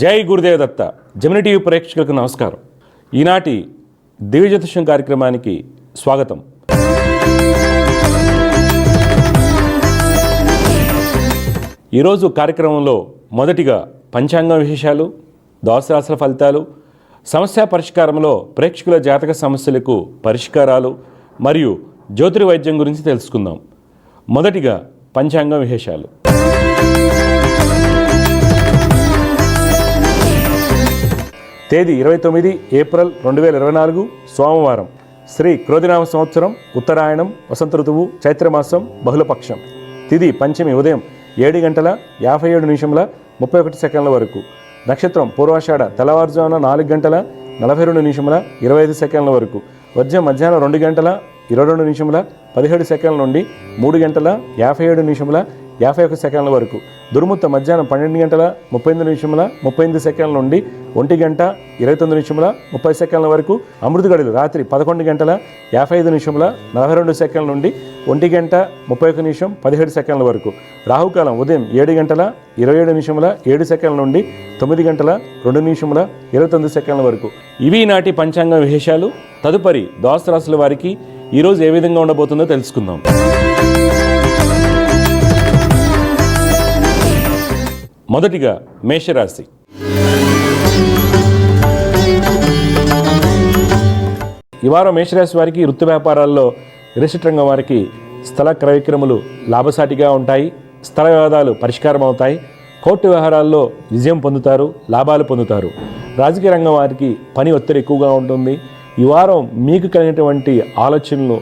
జై గురుదేవ దత్త. Gemini TV ప్రేక్షకులకు నమస్కారం. ఈనాటి దివ్య జ్యోతిష్యం కార్యక్రమానికి స్వాగతం. ఈరోజు కార్యక్రమంలో మొదటిగా పంచాంగ విశేషాలు, ద్వాదశ రాశుల ఫలితాలు, సమస్య పరిష్కారంలో ప్రేక్షకుల జాతక సమస్యలకు పరిష్కారాలు మరియు జ్యోతిర్వైద్యం గురించి తెలుసుకుందాం. మొదటిగా పంచాంగ విశేషాలు. తేదీ 29 ఏప్రిల్ 2024 సోమవారం. శ్రీ క్రోధినామ సంవత్సరం, ఉత్తరాయణం, వసంత ఋతువు, చైత్రమాసం, బహుళపక్షం. తిథి పంచమి ఉదయం 7:57 వరకు. నక్షత్రం పూర్వాషాఢ తెల్లవారుజామున 4:42 వరకు. వర్జం మధ్యాహ్నం 2:22 నుండి 3:57 వరకు. దుర్ముహూర్త మధ్యాహ్నం 12:35 నుండి 1:29 వరకు. అమృత గడియలు రాత్రి 11:55 నుండి 1:31 వరకు. రాహుకాలం ఉదయం 7:27 నుండి 9:02 వరకు. ఇవి నాటి పంచాంగ విశేషాలు. తదుపరి ద్వాదశ రాశుల వారికి ఈరోజు ఏ విధంగా ఉండబోతుందో తెలుసుకుందాం. మొదటిగా మేషరాశి. ఈ వారం మేషరాశి వారికి వృత్తి వ్యాపారాల్లో రియల్ రంగం వారికి స్థల క్రయ విక్రయములు లాభసాటిగా ఉంటాయి. స్థల వివాదాలు పరిష్కారం అవుతాయి. కోర్టు వ్యవహారాల్లో విజయం పొందుతారు, లాభాలు పొందుతారు. రాజకీయ రంగం వారికి పని ఒత్తిడి ఎక్కువగా ఉంటుంది. ఈ వారం మీకు కలిగినటువంటి ఆలోచనలు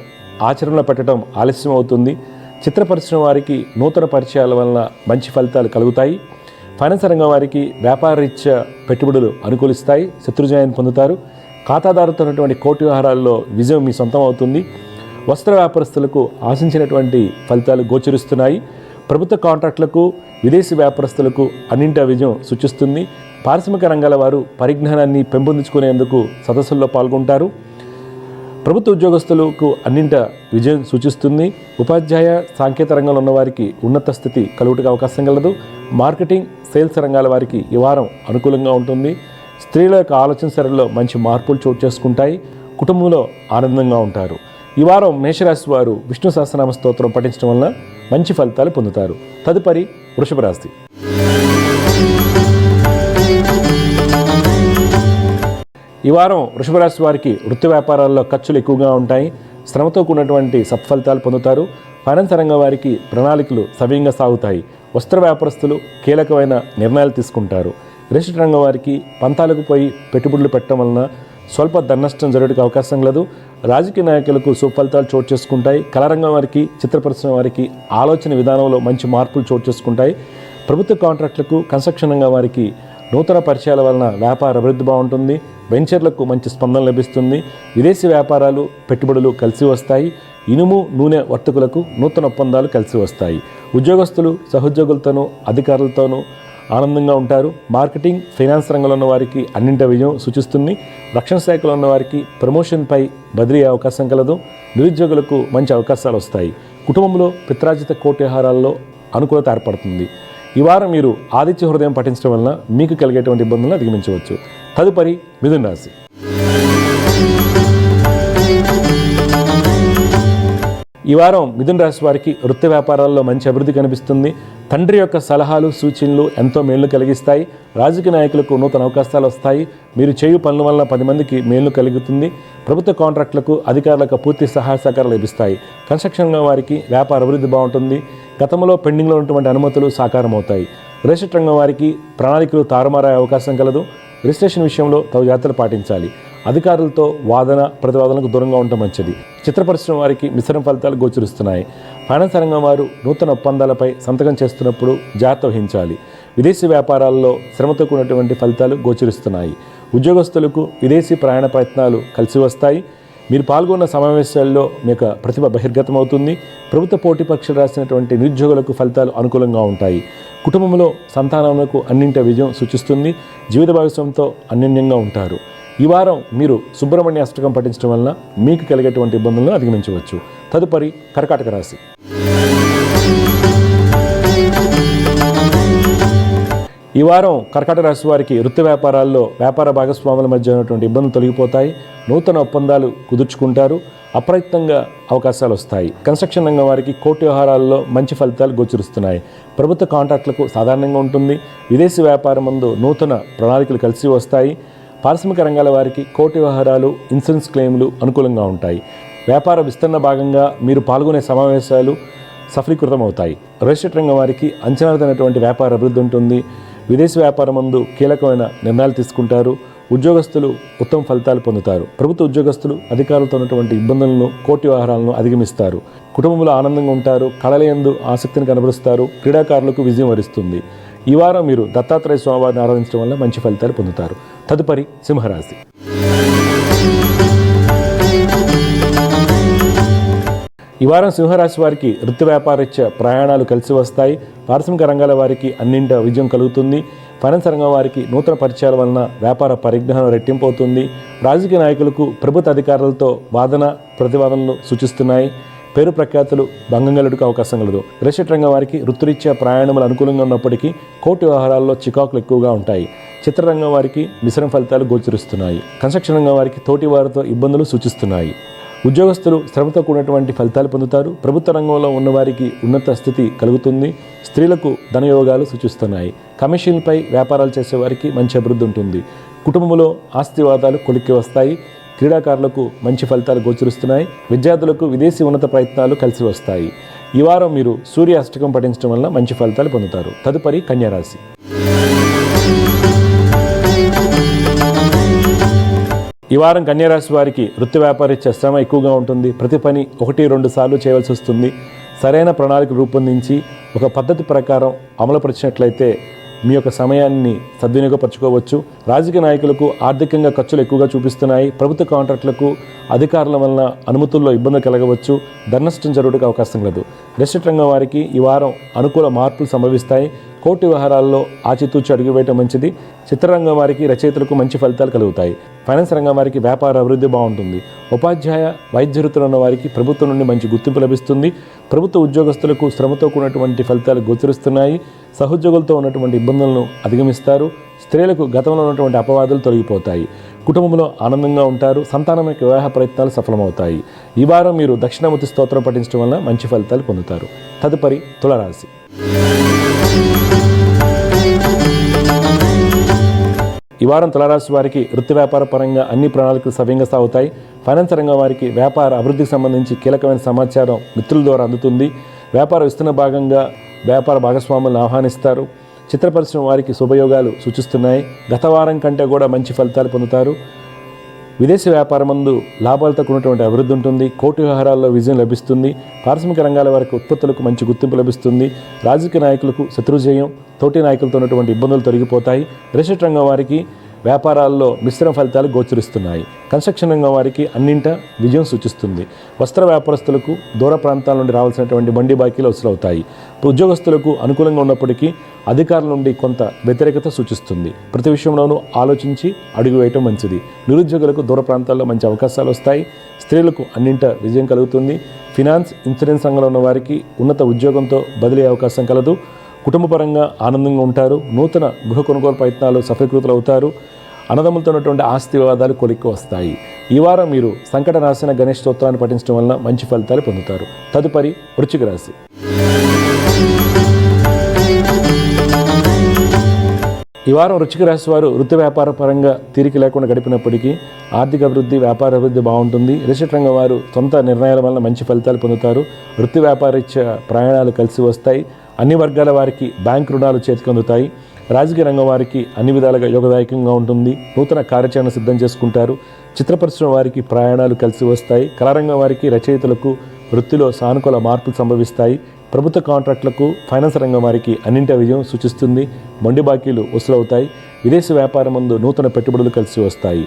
ఆచరణలో పెట్టడం ఆలస్యం అవుతుంది. చిత్ర పరిశ్రమ వారికి నూతన పరిచయాల వలన మంచి ఫలితాలు కలుగుతాయి. ఫైనాన్స్ రంగం వారికి వ్యాపార రీత్యా పెట్టుబడులు అనుకూలిస్తాయి, శత్రుజయాన్ని పొందుతారు. ఖాతాదారుతో ఉన్నటువంటి కోర్టు వ్యవహారాల్లో విజయం మీ సొంతం అవుతుంది. వస్త్ర వ్యాపారస్తులకు ఆశించినటువంటి ఫలితాలు గోచరిస్తున్నాయి. ప్రభుత్వ కాంట్రాక్టులకు, విదేశీ వ్యాపారస్తులకు అన్నింటా విజయం సూచిస్తుంది. పారిశ్రామిక రంగాల వారు పరిజ్ఞానాన్ని పెంపొందించుకునేందుకు సదస్సుల్లో పాల్గొంటారు. ప్రభుత్వ ఉద్యోగస్తులకు అన్నింట విజయం సూచిస్తుంది. ఉపాధ్యాయ, సాంకేతిక రంగంలో ఉన్న వారికి ఉన్నత స్థితి కలుగుటకు అవకాశం కలదు. మార్కెటింగ్, సేల్స్ రంగాల వారికి ఈ వారం అనుకూలంగా ఉంటుంది. స్త్రీల యొక్క ఆలోచన సరళిలో మంచి మార్పులు చోటు చేసుకుంటాయి. కుటుంబంలో ఆనందంగా ఉంటారు. ఈ వారం మేషరాశి వారు విష్ణు సహస్రనామ స్తోత్రం పఠించడం వలన మంచి ఫలితాలు పొందుతారు. తదుపరి వృషభ రాశి. ఈ వారం వృషభ రాశి వారికి వృత్తి వ్యాపారాల్లో ఖర్చులు ఎక్కువగా ఉంటాయి. శ్రమతో కూడినటువంటి సత్ఫలితాలు పొందుతారు. ఫైనాన్స్ రంగం వారికి ప్రణాళికలు సవ్యంగా సాగుతాయి. వస్త్ర వ్యాపారస్తులు కీలకమైన నిర్ణయాలు తీసుకుంటారు. రియల్ రంగం వారికి పంతాలకు పోయి పెట్టుబడులు పెట్టడం వలన స్వల్ప ధననష్టం జరగడానికి అవకాశం లేదు. రాజకీయ నాయకులకు సుఫలితాలు చోటు చేసుకుంటాయి. కళారంగం వారికి, చిత్ర పరిశ్రమ వారికి ఆలోచన విధానంలో మంచి మార్పులు చోటు చేసుకుంటాయి. ప్రభుత్వ కాంట్రాక్టులకు, కన్స్ట్రక్షన్ రంగం వారికి నూతన పరిచయాల వలన వ్యాపార అభివృద్ధి బాగుంటుంది. వెంచర్లకు మంచి స్పందన లభిస్తుంది. విదేశీ వ్యాపారాలు, పెట్టుబడులు కలిసి వస్తాయి. ఇనుము, నూనె వర్తకులకు నూతన ఒప్పందాలు కలిసి వస్తాయి. ఉద్యోగస్తులు సహోద్యోగులతోనూ అధికారులతోనూ ఆనందంగా ఉంటారు. మార్కెటింగ్, ఫైనాన్స్ రంగంలో ఉన్న వారికి అన్నింట విజయం సూచిస్తుంది. రక్షణ శాఖలో ఉన్న వారికి ప్రమోషన్పై బదిలీ అవకాశం కలదు. నిరుద్యోగులకు మంచి అవకాశాలు వస్తాయి. కుటుంబంలో పిత్రార్జిత కోర్టు వ్యవహారాల్లో అనుకూలత ఏర్పడుతుంది. ఈ వారం మీరు ఆదిత్య హృదయం పఠించడం వలన మీకు కలిగేటువంటి ఇబ్బందులను అధిగమించవచ్చు. తదుపరి మిథున రాశి. ఈ వారం మిథున రాశి వారికి వృత్తి వ్యాపారాల్లో మంచి అభివృద్ధి కనిపిస్తుంది. తండ్రి యొక్క సలహాలు, సూచనలు ఎంతో మేలు కలిగిస్తాయి. రాజకీయ నాయకులకు నూతన అవకాశాలు వస్తాయి. మీరు చేయు పనుల వలన 10 మందికి మేలు కలుగుతుంది. ప్రభుత్వ కాంట్రాక్టులకు, అధికారులకు పూర్తి సహాయ సహకారాలు లభిస్తాయి. కన్స్ట్రక్షన్ వారికి వ్యాపార అభివృద్ధి బాగుంటుంది. గతంలో పెండింగ్లో ఉన్నటువంటి అనుమతులు సాకారం అవుతాయి. రియల్ రంగం వారికి ప్రణాళికలు తారుమారయ్యే అవకాశం కలదు. రిజిస్ట్రేషన్ విషయంలో తగు జాగ్రత్తలు పాటించాలి. అధికారులతో వాదన ప్రతివాదనకు దూరంగా ఉండటం మంచిది. చిత్ర పరిశ్రమ వారికి మిశ్రమ ఫలితాలు గోచరిస్తున్నాయి. ఫైనాన్స్ రంగం వారు నూతన ఒప్పందాలపై సంతకం చేస్తున్నప్పుడు జాగ్రత్త వహించాలి. విదేశీ వ్యాపారాల్లో శ్రమతో కూడినటువంటి ఫలితాలు గోచరిస్తున్నాయి. ఉద్యోగస్తులకు విదేశీ ప్రయాణ ప్రయత్నాలు కలిసి వస్తాయి. మీరు పాల్గొన్న సమావేశాల్లో మీ యొక్క ప్రతిభ బహిర్గతమవుతుంది. ప్రభుత్వ పోటీ పరీక్షలు రాసినటువంటి నిరుద్యోగులకు ఫలితాలు అనుకూలంగా ఉంటాయి. కుటుంబంలో సంతానములకు అన్నింటి విజయం సూచిస్తుంది. జీవిత భాగస్వామితో అన్యోన్యంగా ఉంటారు. ఈ వారం మీరు సుబ్రహ్మణ్య అష్టకం పఠించడం వలన మీకు కలిగేటువంటి ఇబ్బందులను అధిగమించవచ్చు. తదుపరి కర్కాటక రాశి. ఈ ఈ వారం కర్కాటక రాశి వారికి వృత్తి వ్యాపారాల్లో వ్యాపార భాగస్వాముల మధ్య ఉన్నటువంటి ఇబ్బందులు తొలగిపోతాయి. నూతన ఒప్పందాలు కుదుర్చుకుంటారు. అప్రయత్నంగా అవకాశాలు వస్తాయి. కన్స్ట్రక్షన్ రంగం వారికి కోర్టు వ్యవహారాల్లో మంచి ఫలితాలు గోచరిస్తున్నాయి. ప్రభుత్వ కాంట్రాక్టులకు సాధారణంగా ఉంటుంది. విదేశీ వ్యాపారం ముందు నూతన ప్రణాళికలు కలిసి వస్తాయి. పారిశ్రామిక రంగాల వారికి కోర్టు వ్యవహారాలు, ఇన్సూరెన్స్ క్లెయిమ్లు అనుకూలంగా ఉంటాయి. వ్యాపార విస్తరణ భాగంగా మీరు పాల్గొనే సమావేశాలు సఫలీకృతం అవుతాయి. రియల్ ఎస్టేట్ రంగం వారికి అంచనాలైనటువంటి వ్యాపార అభివృద్ధి ఉంటుంది. విదేశీ వ్యాపారం ముందు కీలకమైన నిర్ణయాలు తీసుకుంటారు. ఉద్యోగస్తులు ఉత్తమ ఫలితాలు పొందుతారు. ప్రభుత్వ ఉద్యోగస్తులు అధికారులతో ఉన్నటువంటి ఇబ్బందులను, కోర్టు వ్యవహారాలను అధిగమిస్తారు. కుటుంబంలో ఆనందంగా ఉంటారు. కళలయందు ఆసక్తిని కనబరుస్తారు. క్రీడాకారులకు విజయం వరిస్తుంది. ఈ వారం మీరు దత్తాత్రేయ స్వామివారిని ఆరాధించడం వల్ల మంచి ఫలితాలు పొందుతారు. తదుపరి సింహరాశి. ఈ వారం సింహరాశి వారికి వృత్తి వ్యాపారరీత్యా ప్రయాణాలు కలిసి వస్తాయి. పారిశ్రామిక రంగాల వారికి అన్నింట విజయం కలుగుతుంది. ఫైనాన్స్ రంగం వారికి నూతన పరిచయాల వలన వ్యాపార పరిజ్ఞానం రెట్టింపు అవుతుంది. రాజకీయ నాయకులకు ప్రభుత్వ అధికారులతో వాదన ప్రతివాదనలు సూచిస్తున్నాయి. పేరు ప్రఖ్యాతులు భంగం కలుగుటకు అవకాశం కలదు. రియల్ ఎస్టేట్ రంగం వారికి వృత్తిరీత్యా ప్రయాణములు అనుకూలంగా ఉన్నప్పటికీ కోర్టు వ్యవహారాల్లో చికాకులు ఎక్కువగా ఉంటాయి. చిత్రరంగం వారికి మిశ్రమ ఫలితాలు గోచరిస్తున్నాయి. కన్స్ట్రక్షన్ రంగం వారికి తోటి వారితో ఇబ్బందులు సూచిస్తున్నాయి. ఉద్యోగస్తులు శ్రమతో కూడినటువంటి ఫలితాలు పొందుతారు. ప్రభుత్వ రంగంలో ఉన్నవారికి ఉన్నత స్థితి కలుగుతుంది. స్త్రీలకు ధనయోగాలు సూచిస్తున్నాయి. కమిషన్పై వ్యాపారాలు చేసేవారికి మంచి అభివృద్ధి ఉంటుంది. కుటుంబంలో ఆస్తివాదాలు కొలిక్కి వస్తాయి. క్రీడాకారులకు మంచి ఫలితాలు గోచరిస్తున్నాయి. విద్యార్థులకు విదేశీ ఉన్నత ప్రయత్నాలు కలిసి వస్తాయి. ఈ వారం మీరు సూర్య అష్టకం పఠించడం వల్ల మంచి ఫలితాలు పొందుతారు. తదుపరి కన్యారాశి. ఈ వారం కన్యారాశి వారికి వృత్తి వ్యాపారరీత్యా శ్రమ ఎక్కువగా ఉంటుంది. ప్రతి పని 1-2 సార్లు చేయవలసి వస్తుంది. సరైన ప్రణాళిక రూపొందించి ఒక పద్ధతి ప్రకారం అమలుపరిచినట్లయితే మీ యొక్క సమయాన్ని సద్వినియోగపరచుకోవచ్చు. రాజకీయ నాయకులకు ఆర్థికంగా ఖర్చులు ఎక్కువగా చూపిస్తున్నాయి. ప్రభుత్వ కాంట్రాక్టులకు అధికారుల వలన అనుమతుల్లో ఇబ్బందులు కలగవచ్చు. ధననష్టం జరుగుటకు అవకాశం లేదు. రియల్ ఎస్టేట్ రంగం వారికి ఈ వారం అనుకూల మార్పులు సంభవిస్తాయి. కోర్టు వ్యవహారాల్లో ఆచితూచి అడుగు వేయటం మంచిది. చిత్రరంగం వారికి రచయితలకు మంచి ఫలితాలు కలుగుతాయి. ఫైనాన్స్ రంగం వారికి వ్యాపార అభివృద్ధి బాగుంటుంది. ఉపాధ్యాయ, వైద్య వృత్తులు ఉన్న వారికి ప్రభుత్వం నుండి మంచి గుర్తింపు లభిస్తుంది. ప్రభుత్వ ఉద్యోగస్తులకు శ్రమతో కూడినటువంటి ఫలితాలు గోచరిస్తున్నాయి. సహోద్యోగులతో ఉన్నటువంటి ఇబ్బందులను అధిగమిస్తారు. స్త్రీలకు గతంలో ఉన్నటువంటి అపవాదులు తొలగిపోతాయి. కుటుంబంలో ఆనందంగా ఉంటారు. సంతానం యొక్క వివాహ ప్రయత్నాలు సఫలమవుతాయి. ఈ వారం మీరు దక్షిణామూర్తి స్తోత్రం పఠించడం వల్ల మంచి ఫలితాలు పొందుతారు. తదుపరి తులారాశి. ఈ వారం తులారాశి వారికి వృత్తి వ్యాపార పరంగా అన్ని ప్రణాళికలు సవ్యంగా సాగుతాయి. ఫైనాన్స్ రంగం వారికి వ్యాపార అభివృద్ధికి సంబంధించి కీలకమైన సమాచారం మిత్రుల ద్వారా అందుతుంది. వ్యాపార విస్తరణ భాగంగా వ్యాపార భాగస్వాములను ఆహ్వానిస్తారు. చిత్ర పరిశ్రమ వారికి శుభయోగాలు సూచిస్తున్నాయి. గత వారం కంటే కూడా మంచి ఫలితాలు పొందుతారు. విదేశీ వ్యాపారం ముందు లాభాలతో కూడినటువంటి అభివృద్ధి ఉంటుంది. కోర్టు వ్యవహారాల్లో విజయం లభిస్తుంది. పారిశ్రామిక రంగాల వారికి ఉత్పత్తులకు మంచి గుర్తింపు లభిస్తుంది. రాజకీయ నాయకులకు శత్రుజయం, తోటి నాయకులతో ఉన్నటువంటి ఇబ్బందులు తొలగిపోతాయి. రియల్ ఎస్టేట్ రంగం వారికి వ్యాపారాల్లో మిశ్రమ ఫలితాలు గోచరిస్తున్నాయి. కన్స్ట్రక్షన్ రంగం వారికి అన్నింట విజయం సూచిస్తుంది. వస్త్ర వ్యాపారస్తులకు దూర ప్రాంతాల నుండి రావాల్సినటువంటి బండి బాకీలు వసూలవుతాయి. ఉద్యోగస్తులకు అనుకూలంగా ఉన్నప్పటికీ అధికారుల నుండి కొంత వ్యతిరేకత సూచిస్తుంది. ప్రతి విషయంలోనూ ఆలోచించి అడుగు వేయటం మంచిది. నిరుద్యోగులకు దూర ప్రాంతాల్లో మంచి అవకాశాలు వస్తాయి. స్త్రీలకు అన్నింట విజయం కలుగుతుంది. ఫినాన్స్, ఇన్సూరెన్స్ రంగంలో ఉన్న వారికి ఉన్నత ఉద్యోగంతో బదిలీ అవకాశం కలదు. కుటుంబపరంగా ఆనందంగా ఉంటారు. నూతన గృహ కొనుగోలు ప్రయత్నాలు సఫలీకృతులు అవుతారు. అన్నదమ్ములతో ఉన్నటువంటి ఆస్తి వివాదాలు కొలిక్కి వస్తాయి. ఈ వారం మీరు సంకట నాశన గణేష్ స్తోత్రాన్ని పఠించడం వలన మంచి ఫలితాలు పొందుతారు. తదుపరి వృశ్చిక రాశి. ఈ వారం వృశ్చిక రాశి వారు వృత్తి వ్యాపార పరంగా తీరిక లేకుండా గడిపినప్పటికీ ఆర్థిక అభివృద్ధి, వ్యాపార అభివృద్ధి బాగుంటుంది. రియల్ ఎస్టేట్ రంగం వారు సొంత నిర్ణయాల వలన మంచి ఫలితాలు పొందుతారు. వృత్తి వ్యాపారరీత్యా ప్రయాణాలు కలిసి వస్తాయి. అన్ని వర్గాల వారికి బ్యాంక్ రుణాలు చేతికి అందుతాయి. రాజకీయ రంగం వారికి అన్ని విధాలుగా యోగదాయకంగా ఉంటుంది. నూతన కార్యాచరణ సిద్ధం చేసుకుంటారు. చిత్ర పరిశ్రమ వారికి ప్రయాణాలు కలిసి వస్తాయి. కళారంగం వారికి రచయితలకు వృత్తిలో సానుకూల మార్పులు సంభవిస్తాయి. ప్రభుత్వ కాంట్రాక్టులకు, ఫైనాన్స్ రంగం వారికి అన్నింటి విజయం సూచిస్తుంది. మొండి బాకీలు వసూలవుతాయి. విదేశీ వ్యాపారం ముందు నూతన పెట్టుబడులు కలిసి వస్తాయి.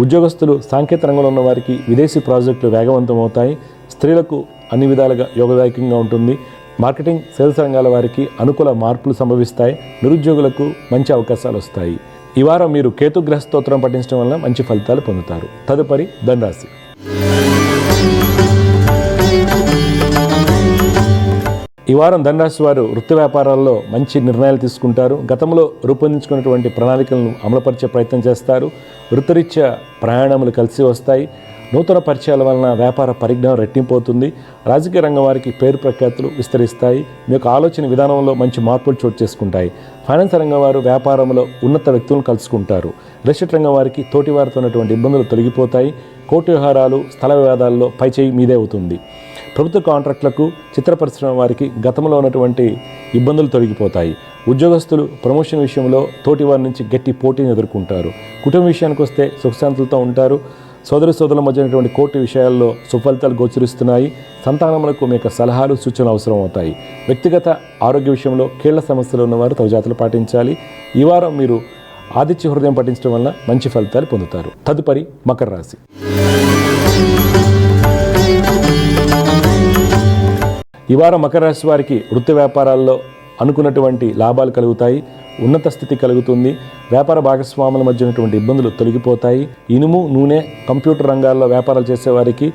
ఉద్యోగస్తులు, సాంకేతిక రంగంలో ఉన్న వారికి విదేశీ ప్రాజెక్టులు వేగవంతం అవుతాయి. స్త్రీలకు అన్ని విధాలుగా యోగదాయకంగా ఉంటుంది. మార్కెటింగ్, సేల్స్ రంగాల వారికి అనుకూల మార్పులు సంభవిస్తాయి. నిరుద్యోగులకు మంచి అవకాశాలు వస్తాయి. ఈ వారం మీరు కేతుగ్రహ స్తోత్రం పఠించడం వల్ల మంచి ఫలితాలు పొందుతారు. తదుపరి ధనురాశి. ఈ వారం ధనురాశి వారు వృత్తి వ్యాపారాల్లో మంచి నిర్ణయాలు తీసుకుంటారు. గతంలో రూపొందించుకున్నటువంటి ప్రణాళికలను అమలుపరిచే ప్రయత్నం చేస్తారు. వృత్తిరీత్యా ప్రయాణములు కలిసి వస్తాయి. నూతన పరిచయాల వలన వ్యాపార పరిజ్ఞానం రెట్టింపోతుంది. రాజకీయ రంగం వారికి పేరు ప్రఖ్యాతులు విస్తరిస్తాయి. మీ యొక్క ఆలోచన విధానంలో మంచి మార్పులు చోటు చేసుకుంటాయి. ఫైనాన్స్ రంగం వారు వ్యాపారంలో ఉన్నత వ్యక్తులను కలుసుకుంటారు. రిజిస్టర్ రంగం వారికి తోటి వారితో ఉన్నటువంటి ఇబ్బందులు తొలగిపోతాయి. కోర్టు వ్యవహారాలు, స్థల వివాదాల్లో పైచేయి మీదే అవుతుంది. ప్రభుత్వ కాంట్రాక్టులకు, చిత్ర పరిశ్రమ వారికి గతంలో ఉన్నటువంటి ఇబ్బందులు తొలగిపోతాయి. ఉద్యోగస్తులు ప్రమోషన్ విషయంలో తోటి వారి నుంచి గట్టి పోటీని ఎదుర్కొంటారు. కుటుంబ విషయానికి వస్తే సుఖశాంతులతో ఉంటారు. సోదరుల మధ్య ఉన్నటువంటి కోర్టు విషయాల్లో సుఫలితాలు గోచరిస్తున్నాయి. సంతానములకు మీ యొక్క సలహాలు, సూచనలు అవసరం అవుతాయి. వ్యక్తిగత ఆరోగ్య విషయంలో కీళ్ల సమస్యలు ఉన్నవారు తగు జాగ్రత్తలు పాటించాలి. ఈ వారం మీరు ఆదిత్య హృదయం పఠించడం వల్ల మంచి ఫలితాలు పొందుతారు. తదుపరి మకర రాశి. ఈ వారం మకర రాశి వారికి వృత్తి వ్యాపారాల్లో అనుకున్నటువంటి లాభాలు కలుగుతాయి. ఉన్నత స్థితి కలుగుతుంది. వ్యాపార భాగస్వాముల మధ్య ఉన్నటువంటి ఇబ్బందులు తొలగిపోతాయి. ఇనుము, నూనె, కంప్యూటర్ రంగాల్లో వ్యాపారాలు చేసేవారికి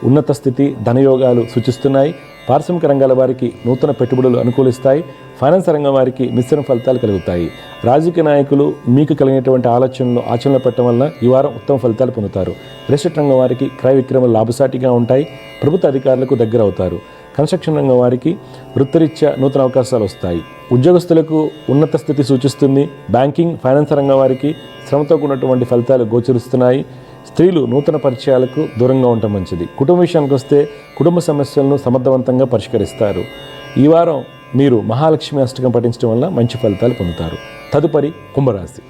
ఉన్నత స్థితి, ధనయోగాలు సూచిస్తున్నాయి. పారిశ్రామిక రంగాల వారికి నూతన పెట్టుబడులు అనుకూలిస్తాయి. ఫైనాన్స్ రంగం వారికి మిశ్రమ ఫలితాలు కలుగుతాయి. రాజకీయ నాయకులు మీకు కలిగినటువంటి ఆలోచనలు ఆచరణలో పెట్టడం వల్ల ఈ వారం ఉత్తమ ఫలితాలు పొందుతారు. రియల్ రంగం వారికి క్రయ విక్రయాలు లాభసాటిగా ఉంటాయి. ప్రభుత్వ అధికారులకు దగ్గర అవుతారు. కన్స్ట్రక్షన్ రంగం వారికి వృత్తిరీత్యా నూతన అవకాశాలు వస్తాయి. ఉద్యోగస్తులకు ఉన్నత స్థితి సూచిస్తుంది. బ్యాంకింగ్, ఫైనాన్స్ రంగం వారికి శ్రమతో కూడినటువంటి ఫలితాలు గోచరిస్తున్నాయి. స్త్రీలు నూతన పరిచయాలకు దూరంగా ఉండటం మంచిది. కుటుంబ విషయానికి వస్తే కుటుంబ సమస్యలను సమర్థవంతంగా పరిష్కరిస్తారు. ఈ వారం మీరు మహాలక్ష్మి అష్టకం పఠించడం వల్ల మంచి ఫలితాలు పొందుతారు. తదుపరి కుంభరాశి.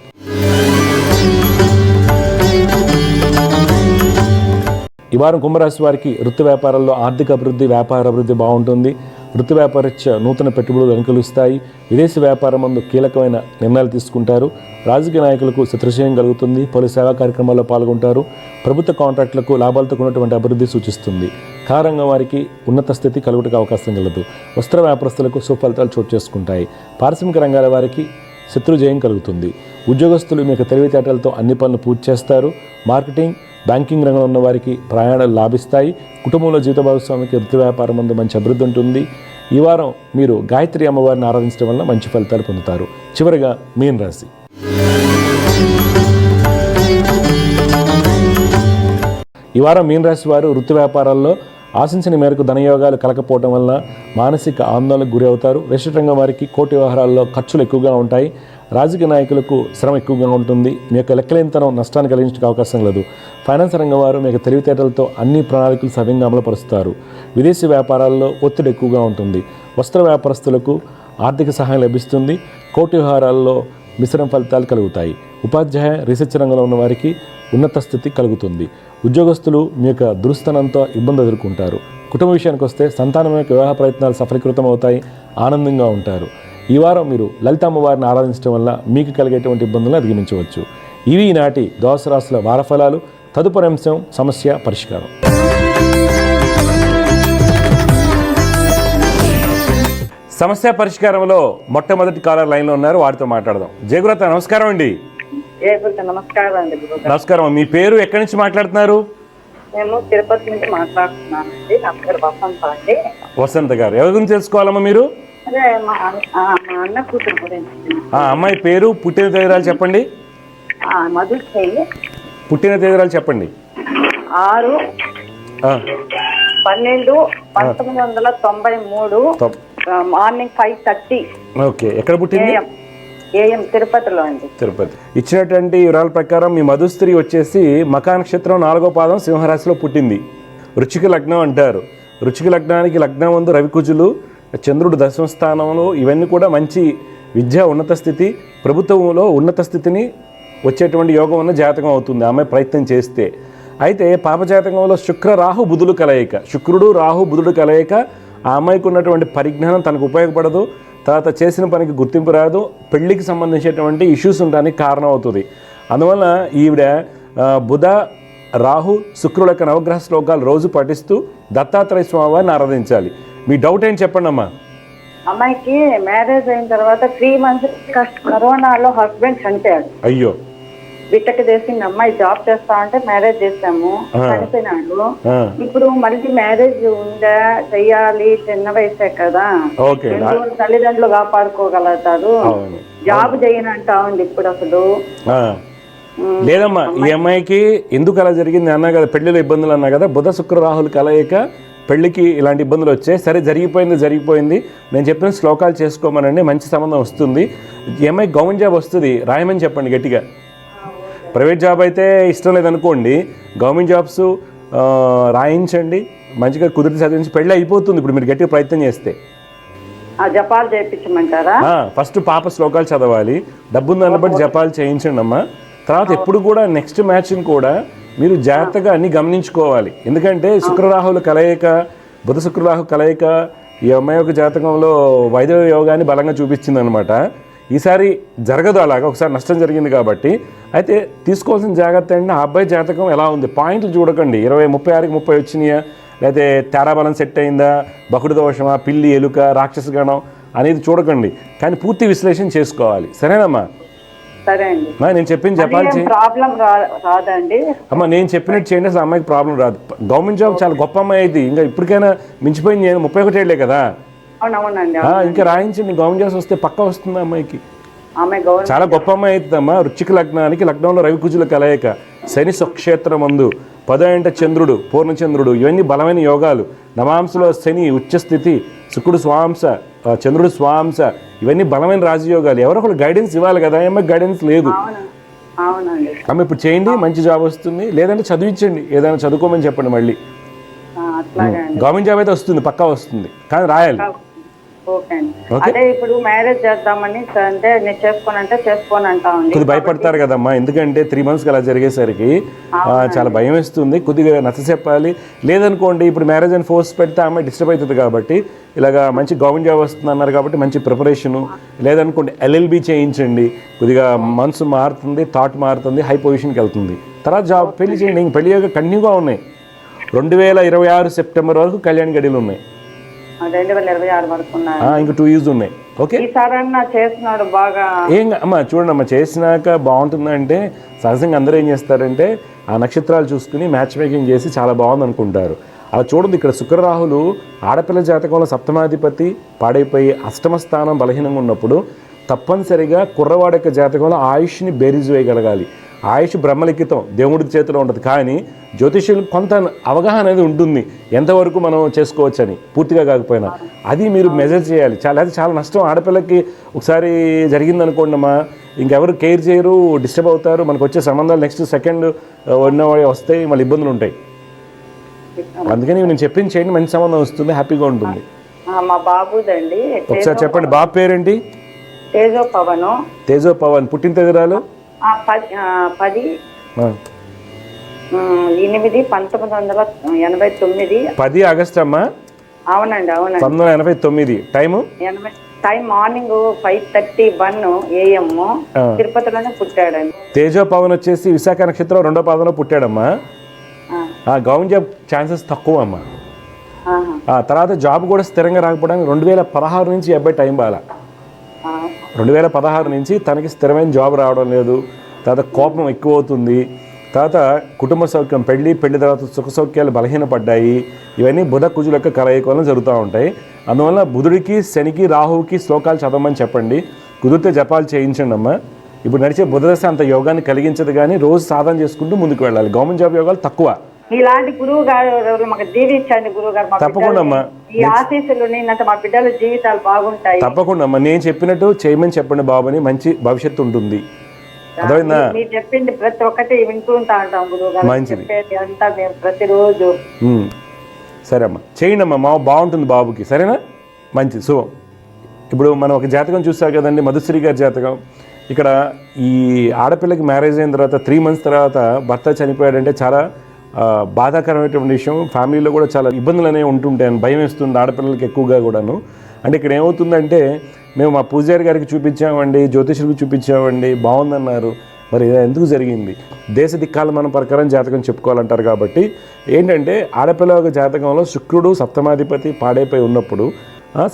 ఈ వారం కుంభరాశి వారికి వృత్తి వ్యాపారాల్లో ఆర్థిక అభివృద్ధి, వ్యాపార అభివృద్ధి బాగుంటుంది. వృత్తి వ్యాపారరీత్యా నూతన పెట్టుబడులు అనుకూలిస్తాయి. విదేశీ వ్యాపారం ముందు కీలకమైన నిర్ణయాలు తీసుకుంటారు. రాజకీయ నాయకులకు శత్రుజయం కలుగుతుంది. పలు సేవా కార్యక్రమాల్లో పాల్గొంటారు. ప్రభుత్వ కాంట్రాక్టులకు లాభాలతో కూడినటువంటి అభివృద్ధి సూచిస్తుంది. కారంగం వారికి ఉన్నత స్థితి కలుగుటకు అవకాశం కలదు. వస్త్ర వ్యాపారస్తులకు సుఫలితాలు చోటు చేసుకుంటాయి. పారిశ్రామిక రంగాల వారికి శత్రుజయం కలుగుతుంది. ఉద్యోగస్తులు మీ యొక్క తెలివితేటలతో అన్ని పనులు పూర్తి చేస్తారు. మార్కెటింగ్, బ్యాంకింగ్ రంగంలో ఉన్న వారికి ప్రయాణాలు లాభిస్తాయి. కుటుంబంలో జీవిత భాగస్వామికి వృత్తి వ్యాపారం ముందు మంచి అభివృద్ధి ఉంటుంది. ఈ వారం మీరు గాయత్రి అమ్మవారిని ఆరాధించడం వల్ల మంచి ఫలితాలు పొందుతారు. చివరిగా మీన రాశి. ఈ వారం మీన రాశి వారు వృత్తి వ్యాపారాల్లో ఆశించిన మేరకు ధనయోగాలు కలకపోవడం వల్ల మానసిక ఆందోళనకు గురి అవుతారు. రిజిస్టర్ రంగం వారికి కోర్టు వ్యవహారాల్లో ఖర్చులు ఎక్కువగా ఉంటాయి. రాజకీయ నాయకులకు శ్రమ ఎక్కువగా ఉంటుంది. మీ యొక్క లెక్కలేనితనం నష్టాన్ని కలిగించడానికి అవకాశం లేదు. ఫైనాన్స్ రంగం వారు మీ యొక్క తెలివితేటలతో అన్ని ప్రణాళికలు సవ్యంగా అమలుపరుస్తారు. విదేశీ వ్యాపారాల్లో ఒత్తిడి ఎక్కువగా ఉంటుంది. వస్త్ర వ్యాపారస్తులకు ఆర్థిక సహాయం లభిస్తుంది. కోర్టు వ్యవహారాల్లో మిశ్రమ ఫలితాలు కలుగుతాయి. ఉపాధ్యాయ, రీసెర్చ్ రంగంలో ఉన్న వారికి ఉన్నత స్థితి కలుగుతుంది. ఉద్యోగస్తులు మీ యొక్క దురుస్తనంతో ఇబ్బంది ఎదుర్కొంటారు. కుటుంబ విషయానికి వస్తే సంతానం యొక్క వివాహ ప్రయత్నాలు సఫలీకృతం అవుతాయి. ఆనందంగా ఉంటారు. ఈ వారం మీరు లలిత అమ్మవారిని ఆరాధించడం వల్ల మీకు కలిగేటువంటి ఇబ్బందులను అధిగమించవచ్చు. ఇవి ఈనాటి ద్వాదశ రాశుల వారఫలాలు. తదుపరి అంశం సమస్య పరిష్కారం. సమస్య పరిష్కారంలో మొట్టమొదటి కాలర్ లైన్లో ఉన్నారు. వారితో మాట్లాడదాం. జయగురత, నమస్కారం అండి. నమస్కారం. మీ పేరు, ఎక్కడి నుంచి మాట్లాడుతున్నారు? మేము తిరుపతి నుంచి మాట్లాడుతున్నానండి. నా పేరు వసంత అండి. వసంత గారు, ఎవరి గురించి తెలుసుకోవాలమ్మా మీరు? అదే మా అన్న కూతురు గురించి. అమ్మాయి పేరు, పుట్టిన తేదీరాలు చెప్పండి. మధుశ్రీ. పుట్టిన తేదీరాలు చెప్పండి. 6/12/1993 మార్నింగ్ 5:30. ఓకే, ఎక్కడ పుట్టింది? AM తిరుపతిలో అండి. తిరుపతి. ఇచ్చినటువంటి వివరాల ప్రకారం మీ మధుస్త్రీ వచ్చేసి మకా నక్షత్రం 4వ పాదం సింహరాశిలో పుట్టింది. రుచిక లగ్నం అంటారు. రుచిక లగ్నానికి లగ్నం ముందు రవికుజులు, చంద్రుడు దశమ స్థానంలో, ఇవన్నీ కూడా మంచి విద్య, ఉన్నత స్థితి, ప్రభుత్వంలో ఉన్నత స్థితిని వచ్చేటువంటి యోగం ఉన్న జాతకం అవుతుంది ఆమె ప్రయత్నం చేస్తే. అయితే పాపజాతకంలో శుక్ర రాహు బుధుడు కలయిక, శుక్రుడు రాహు బుధుడు కలయిక ఆ అమ్మాయికి ఉన్నటువంటి పరిజ్ఞానం తనకు ఉపయోగపడదు. తర్వాత చేసిన పనికి గుర్తింపు రాదు. పెళ్లికి సంబంధించినటువంటి ఇష్యూస్ ఉండడానికి కారణం అవుతుంది. అందువల్ల ఈవిడ బుధ, రాహు, శుక్రుల యొక్క నవగ్రహ శ్లోకాలు రోజు పఠిస్తూ దత్తాత్రేయ స్వామి వారిని ఆరాధించాలి. మీ డౌట్ ఏంటి చెప్పండి అమ్మా. అమ్మాయికి మ్యారేజ్ అయిన తర్వాత 3 months కరోనాలో హస్బెండ్ చనిపోయాడు. అయ్యో. బిట్టకి చేసింది అమ్మాయి జాబ్ చేస్తా అంటే మ్యారేజ్ చేసాము, చనిపోయినాడు. ఇప్పుడు మళ్ళీ మ్యారేజ్ ఉందా, చెయ్యాలి, చిన్న వయసే కదా, తల్లిదండ్రులు కాపాడుకోగలుగుతారు, జాబ్ చేయనంటా ఉంది ఇప్పుడు అసలు. లేదమ్మా, ఈ అమ్మాయికి ఎందుకు అలా జరిగింది అన్నా కదా, పెళ్లిలో ఇబ్బందులు అన్నా కదా, బుధ శుక్ర రాహులు కలయిక పెళ్లికి ఇలాంటి ఇబ్బందులు వచ్చాయి. సరే, జరిగిపోయింది. నేను చెప్పిన శ్లోకాలు చేసుకోమనండి, మంచి సంబంధం వస్తుంది. ఈ అమ్మాయి గవర్నమెంట్ జాబ్ వస్తుంది, రాయమని చెప్పండి గట్టిగా. ప్రైవేట్ జాబ్ అయితే ఇష్టం లేదనుకోండి, గవర్నమెంట్ జాబ్స్ రాయించండి, మంచిగా కుదిరి చదివించి పెళ్ళి అయిపోతుంది. ఇప్పుడు మీరు గట్టిగా ప్రయత్నం చేస్తే జపాలు చేయించమంటారా? ఫస్ట్ పాప శ్లోకాలు చదవాలి, డబ్బుందని బట్టి జపాలు చేయించండి అమ్మా. తర్వాత ఎప్పుడు కూడా నెక్స్ట్ మ్యాచ్ని కూడా మీరు జాగ్రత్తగా అన్ని గమనించుకోవాలి. ఎందుకంటే శుక్రరాహుల కలయిక, బుధ శుక్రరాహు కలయిక ఈ అమ్మాయి యొక్క జాతకంలో వైద్య యోగాన్ని బలంగా చూపించింది అనమాట. ఈసారి జరగదు అలాగా, ఒకసారి నష్టం జరిగింది కాబట్టి. అయితే తీసుకోవాల్సిన జాగ్రత్త ఏంటంటే, ఆ అబ్బాయి జాతకం ఎలా ఉంది, పాయింట్లు చూడకండి. 36కి 30 వచ్చినాయా, లేకపోతే తారాబలం సెట్ అయిందా, బకుడు దోషమా, పిల్లి ఎలుక, రాక్షస గణం అనేది చూడకండి, కానీ పూర్తి విశ్లేషణ చేసుకోవాలి. సరేనమ్మా? సరే అండి, నేను చెప్పింది జపాలు చేయండి. ప్రాబ్లం రాదండి అమ్మ, నేను చెప్పినట్టు చేయండి, అసలు అమ్మాయికి ప్రాబ్లం రాదు. గవర్నమెంట్ జాబ్ చాలా గొప్ప అమ్మాయి అయింది, ఇంకా ఇప్పటికైనా మించిపోయింది. 31 ఏళ్లే కదా, ఇంకా రాయించండి. గవర్నమెంట్ జాబ్స్ వస్తే పక్కా వస్తుంది అమ్మాయికి. చాలా గొప్ప అమ్మాయి అవుతుందమ్మా. వృశ్చిక లగ్నానికి లగ్నంలో రవి కుజుల కలయిక, శని స్వక్షేత్రం మందు, 10 చంద్రుడు, పూర్ణచంద్రుడు, ఇవన్నీ బలమైన యోగాలు. నవాంశలో శని ఉచ్చస్థితి, శుక్రుడు స్వాంశ, చంద్రుడు స్వాంశ, ఇవన్నీ బలమైన రాజయోగాలు. ఎవరో ఒకరు గైడెన్స్ ఇవ్వాలి కదా, అమ్మాయికి గైడెన్స్ లేదు. అమ్మ ఇప్పుడు చేయండి, మంచి జాబ్ వస్తుంది. లేదంటే చదివించండి, ఏదైనా చదువుకోమని చెప్పండి. మళ్ళీ గవర్నమెంట్ జాబ్ అయితే వస్తుంది, పక్కా వస్తుంది, కానీ రాయాలి. అదే ఇప్పుడు మ్యారేజ్ చేద్దామని అంటే నేను చేసుకోనంటా ఉంది. కొద్దిగా భయపడతారు కదమ్మా, ఎందుకంటే 3 months అలా జరిగేసరికి చాలా భయం వేస్తుంది. కొద్దిగా నచ్చ చెప్పాలి. లేదనుకోండి, ఇప్పుడు మ్యారేజ్ అని ఫోర్స్ పెడితే అమ్మాయి డిస్టర్బ్ అవుతుంది. కాబట్టి ఇలాగా మంచి గవర్నమెంట్ జాబ్ వస్తుంది అన్నారు కాబట్టి మంచి ప్రిపరేషను. లేదనుకోండి LLB చేయించండి, కొద్దిగా మనసు మారుతుంది, థాట్ మారుతుంది, హై పొజిషన్కి వెళ్తుంది. తర్వాత జాబ్ పెళ్లి చేయండి. ఇంక పెళ్లి కంటిన్యూగా ఉన్నాయి. 2026 సెప్టెంబర్ వరకు కళ్యాణ గడియలు ఉన్నాయి. 2026 వరకు ఇంకా 2 years ఉన్నాయి. ఓకే, చేస్తున్నాడు బాగా. ఏం అమ్మా చూడండి అమ్మా, చేసినాక బాగుంటుందంటే సహజంగా అందరూ ఏం చేస్తారంటే ఆ నక్షత్రాలు చూసుకుని మ్యాచ్ మేకింగ్ చేసి చాలా బాగుంది అనుకుంటారు. అలా చూడండి, ఇక్కడ శుక్రరాహులు ఆడపిల్ల జాతకంలో సప్తమాధిపతి పాడైపోయి అష్టమ స్థానం బలహీనంగా ఉన్నప్పుడు తప్పనిసరిగా కుర్రవాడి యొక్క జాతకంలో ఆయుష్ని బేరీజు వేయగలగాలి. ఆయుష్ బ్రహ్మలిఖితం, దేవుడి చేతిలో ఉంటుంది. కానీ జ్యోతిష్యులకు కొంత అవగాహన అనేది ఉంటుంది, ఎంతవరకు మనం చేసుకోవచ్చని, పూర్తిగా కాకపోయినా. అది మీరు మెజర్ చేయాలి. చాలా నష్టం ఆడపిల్లకి. ఒకసారి జరిగిందనుకోండి అమ్మా, ఇంకెవరు కేర్ చేయరు, డిస్టర్బ్ అవుతారు. మనకు వచ్చే సంబంధాలు నెక్స్ట్ సెకండ్ వస్తాయి, మళ్ళీ ఇబ్బందులు ఉంటాయి. అందుకని నేను చెప్పింది చేయండి, మంచి సంబంధం వస్తుంది, హ్యాపీగా ఉంటుంది. మా బాబుదండి. ఒకసారి చెప్పండి, బాబు పేరేంటి? తేజో పవన్. పుట్టిన తేదీరాలు 10/8/1989. 10 ఆగస్టు అమ్మా? అవునండి, 1989. Time morning 5:31 AM తిరుపతిలోనే పుట్టాడండి. తేజో పవన్ వచ్చేసి విశాఖ నక్షత్రం 2వ పాదంలో పుట్టాడమ్మా. గవర్నమెంట్ జాబ్ ఛాన్సెస్ తక్కువ అమ్మా. తర్వాత జాబ్ కూడా స్థిరంగా రాకపోవడానికి 2016 నుంచి ఈ అబ్బాయి టైం బాగా. 2016 నుంచి తనకి స్థిరమైన జాబ్ రావడం లేదు. తర్వాత కోపం ఎక్కువ అవుతుంది. తర్వాత కుటుంబ సౌఖ్యం, పెళ్లి తర్వాత సుఖ సౌఖ్యాలు బలహీనపడ్డాయి. ఇవన్నీ బుధ కుజుల యొక్క కలయిక వల్ల జరుగుతూ ఉంటాయి. అందువల్ల బుధుడికి, శనికి, రాహువుకి శ్లోకాలు చదవమని చెప్పండి. కుదిరితే జపాలు చేయించండి అమ్మా. ఇప్పుడు నడిచే బుధదశ అంత యోగాన్ని కలిగించదు, కానీ రోజు సాధన చేసుకుంటూ ముందుకు వెళ్ళాలి. గవర్నమెంట్ జాబ్ యోగాలు తక్కువ. ఇలాంటి గురువు గారు మాకు దీవించండి గురువు గారు. తప్పకుండా అమ్మా, ఈ ఆశీస్సులు మా బిడ్డల జీవితాలు బాగుంటాయి. తప్పకుండా అమ్మా, నేను చెప్పినట్టు చేయమని చెప్పండి బాబుని, మంచి భవిష్యత్తు ఉంటుంది. అర్థమైందా? మీరు చెప్పింది ప్రతి ఒక్కటి వింటూ ఉంటాం గురువు గారు. మంచిది అంతా మేము ప్రతిరోజు. సరే అమ్మా, చేయండి అమ్మా, బాగుంటుంది బాబుకి. సరేనా? మంచిది, శుభం. ఇప్పుడు మనం ఒక జాతకం చూసాం కదండి, మధుశ్రీ గారి జాతకం. ఇక్కడ ఈ ఆడపిల్లకి మ్యారేజ్ అయిన తర్వాత 3 months తర్వాత భర్త చనిపోయాడంటే చాలా బాధాకరమైనటువంటి విషయం. ఫ్యామిలీలో కూడా చాలా ఇబ్బందులు అనేవి ఉంటుంటాయని భయం వేస్తుంది ఆడపిల్లలకి ఎక్కువగా కూడాను. అంటే ఇక్కడ ఏమవుతుందంటే, మేము మా పూజారి గారికి చూపించామండి, జ్యోతిషుడికి చూపించామండి, బాగుందన్నారు, మరి ఎందుకు జరిగింది? దేశ దిక్కాలమానం ప్రకారం జాతకం చెప్పుకోవాలంటారు. కాబట్టి ఏంటంటే ఆడపిల్ల ఒక జాతకంలో శుక్రుడు సప్తమాధిపతి పాడైపోయి ఉన్నప్పుడు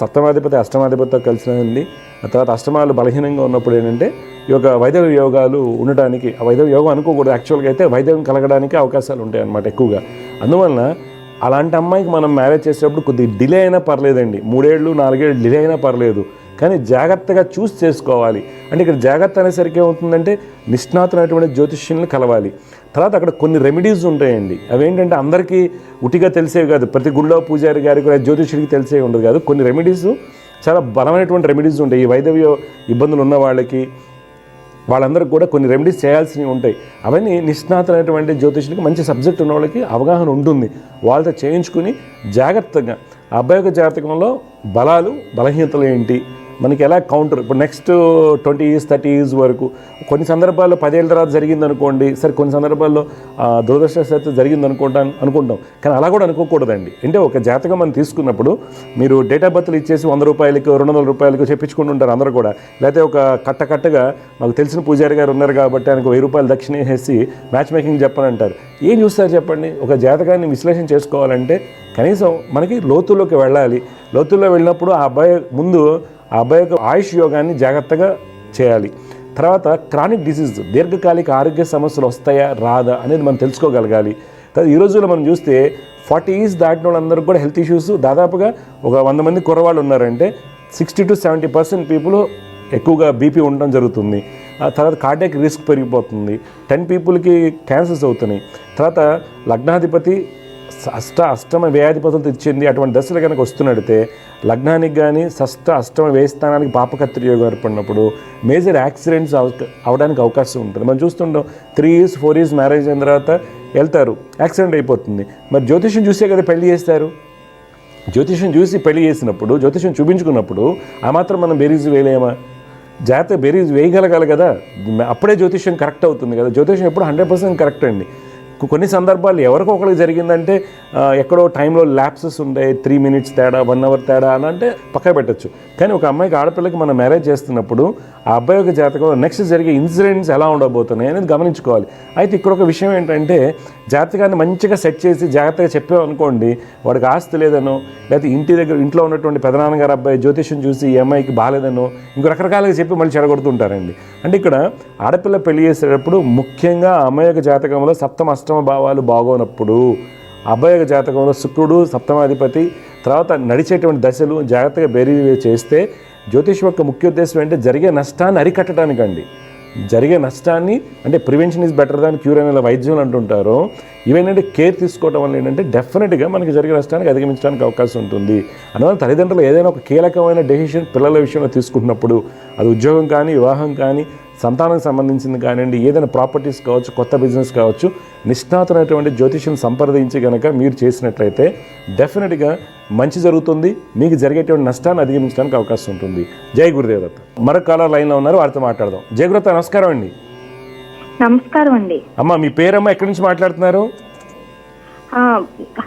సప్తమాధిపతి అష్టమాధిపతితో కలిసినండి. ఆ తర్వాత అష్టమాలు బలహీనంగా ఉన్నప్పుడు ఏంటంటే ఈ యొక్క వైదవ్య యోగాలు ఉండటానికి, ఆ వైదవ్య యోగం అనుకోకూడదు యాక్చువల్గా, అయితే వైద్యం కలగడానికి అవకాశాలు ఉంటాయి అన్నమాట ఎక్కువగా. అందువలన అలాంటి అమ్మాయికి మనం మ్యారేజ్ చేసేటప్పుడు కొద్దిగా డిలే అయినా పర్లేదండి, 3 ఏళ్ళు 4 ఏళ్ళు డిలే అయినా పర్లేదు, కానీ జాగ్రత్తగా చూస్ చేసుకోవాలి. అంటే ఇక్కడ జాగ్రత్త అనేసరికి ఏమవుతుందంటే నిష్ణాతులైనటువంటి జ్యోతిష్యుల్ని కలవాలి. తర్వాత అక్కడ కొన్ని రెమెడీస్ ఉంటాయండి. అవేంటంటే అందరికీ ఉటిగా తెలిసేవి కాదు, ప్రతి గుళ్ళో పూజారి గారికి జ్యోతిష్యుడికి తెలిసేవి ఉండదు కాదు. కొన్ని రెమెడీస్ చాలా బలమైనటువంటి రెమెడీస్ ఉంటాయి. ఈ వైదవ్య ఇబ్బందులు ఉన్న వాళ్ళందరికీ కూడా కొన్ని రెమెడీస్ చేయాల్సినవి ఉంటాయి. అవన్నీ నిష్ణాతులైనటువంటి జ్యోతిష్యులకి, మంచి సబ్జెక్ట్ ఉన్న వాళ్ళకి అవగాహన ఉంటుంది. వాళ్ళతో చేయించుకుని జాగ్రత్తగా ఆ అబ్బాయి యొక్క జాతకంలో బలాలు బలహీనతలు ఏంటి, మనకి ఎలా కౌంటర్, ఇప్పుడు నెక్స్ట్ 20 years 30 years వరకు, కొన్ని సందర్భాల్లో 10 ఏళ్ళ తర్వాత జరిగింది అనుకోండి, సరే కొన్ని సందర్భాల్లో దురదృష్టవశాత్తు జరిగింది అనుకుంటాం, కానీ అలా కూడా అనుకోకూడదండి. అంటే ఒక జాతకం మనం తీసుకున్నప్పుడు మీరు డేట్ ఆఫ్ బర్త్లు ఇచ్చేసి 100 రూపాయలకు 200 రూపాయలకు చెప్పించుకుంటుంటారు అందరూ కూడా. లేకపోతే ఒక కట్టగా మాకు తెలిసిన పూజారి గారు ఉన్నారు కాబట్టి ఆయనకు 1000 రూపాయలు దక్షిణ వేసి మ్యాచ్ మేకింగ్ చెప్పనంటారు. ఏం చూస్తారు చెప్పండి? ఒక జాతకాన్ని విశ్లేషణ చేసుకోవాలంటే కనీసం మనకి లోతుల్లోకి వెళ్ళాలి. లోతుల్లో వెళ్ళినప్పుడు ఆ అబ్బాయి యొక్క ఆయుష్ యోగాన్ని జాగ్రత్తగా చేయాలి. తర్వాత క్రానిక్ డిసీజ్, దీర్ఘకాలిక ఆరోగ్య సమస్యలు వస్తాయా రాదా అనేది మనం తెలుసుకోగలగాలి. ఈ రోజుల్లో మనం చూస్తే 40 years దాటిన వాళ్ళందరూ కూడా హెల్త్ ఇష్యూస్, దాదాపుగా ఒక 100 మంది కుర్రవాళ్ళు ఉన్నారంటే 60 to 70% పీపుల్ ఎక్కువగా బీపీ ఉండడం జరుగుతుంది. ఆ తర్వాత కార్డియాక్ రిస్క్ పెరిగిపోతుంది. 10 పీపుల్కి క్యాన్సర్స్ అవుతున్నాయి. తర్వాత లగ్నాధిపతి అష్టమ వ్యయాధిపతులతో ఇచ్చింది అటువంటి దశలు కనుక వస్తున్నట్టే లగ్నానికి కానీ అష్టమ వ్యయస్థానానికి పాపకత్రి యోగం ఏర్పడినప్పుడు మేజర్ యాక్సిడెంట్స్ అవడానికి అవకాశం ఉంటుంది. మనం చూస్తుంటాం 3 years 4 years మ్యారేజ్ అయిన తర్వాత వెళ్తారు, యాక్సిడెంట్ అయిపోతుంది. మరి జ్యోతిష్యం చూసే కదా పెళ్లి చేస్తారు. జ్యోతిష్యం చూసి పెళ్లి చేసినప్పుడు, జ్యోతిష్యం చూపించుకున్నప్పుడు ఆ మాత్రం మనం బేరీజ్ వేయలేమా? జాతక బేరీజ్ వేయగలగాలి కదా, అప్పుడే జ్యోతిష్యం కరెక్ట్ అవుతుంది కదా. జ్యోతిష్యం ఎప్పుడు 100% కరెక్ట్ అండి. కొన్ని సందర్భాలు ఎవరికో ఒకరికి జరిగిందంటే ఎక్కడో టైంలో ల్యాప్సెస్ ఉంటాయి, 3 minutes తేడా 1 hour తేడా అని అంటే పక్క పెట్టచ్చు. కానీ ఒక అమ్మాయికి ఆడపిల్లకి మనం మ్యారేజ్ చేస్తున్నప్పుడు ఆ అబ్బాయి యొక్క జాతకంలో నెక్స్ట్ జరిగే ఇన్సిడెంట్స్ ఎలా ఉండబోతున్నాయి అనేది గమనించుకోవాలి. అయితే ఇక్కడ ఒక విషయం ఏంటంటే జాతకాన్ని మంచిగా సెట్ చేసి జాగ్రత్తగా చెప్పామనుకోండి, వాడికి ఆస్తి లేదనో, లేకపోతే ఇంట్లో ఉన్నటువంటి పెదనాన్నగారు అబ్బాయి జ్యోతిష్యం చూసి ఈ అమ్మాయికి బాగాలేదనో ఇంకో రకరకాలుగా చెప్పి మళ్ళీ చెడగొడుతుంటారండి. అంటే ఇక్కడ ఆడపిల్ల పెళ్లి చేసేటప్పుడు ముఖ్యంగా ఆ అమ్మాయి యొక్క జాతకంలో సప్తమ అష్టమ భావాలు బాగోనప్పుడు, అబ్బాయి యొక్క జాతకంలో శుక్రుడు సప్తమాధిపతి, తర్వాత నడిచేటువంటి దశలు జాగ్రత్తగా బేరీ చేస్తే జ్యోతిష్ యొక్క ముఖ్య ఉద్దేశం ఏంటంటే జరిగే నష్టాన్ని అరికట్టడానికండి. జరిగే నష్టాన్ని, అంటే prevention is better than cure అనే వైద్యులు అంటుంటారు. ఇవేంటంటే కేర్ తీసుకోవడం వల్ల ఏంటంటే డెఫినెట్గా మనకి జరిగే నష్టానికి అధిగమించడానికి అవకాశం ఉంటుంది. అందువల్ల తల్లిదండ్రులు ఏదైనా ఒక కీలకమైన డెసిషన్ పిల్లల విషయంలో తీసుకుంటున్నప్పుడు, అది ఉద్యోగం కానీ, వివాహం కానీ, సంతానానికి సంబంధించింది కానివ్వండి, ఏదైనా ప్రాపర్టీస్ కావచ్చు, కొత్త బిజినెస్ కావచ్చు, నిష్ణాతులైనటువంటి జ్యోతిష్యం సంప్రదించి కనుక మీరు చేసినట్లయితే డెఫినెట్గా మంచి జరుగుతుంది. మీకు జరిగేటువంటి నష్టాన్ని అధిగమించడానికి అవకాశం ఉంటుంది. జై గురుదేవదత్త. మరొక కాలర్ లైన్లో ఉన్నారు, వారితో మాట్లాడదాం. జై గురుదత్త, నమస్కారం అండి. నమస్కారం అండి. అమ్మ మీ పేరమ్మా, ఎక్కడి నుంచి మాట్లాడుతున్నారు?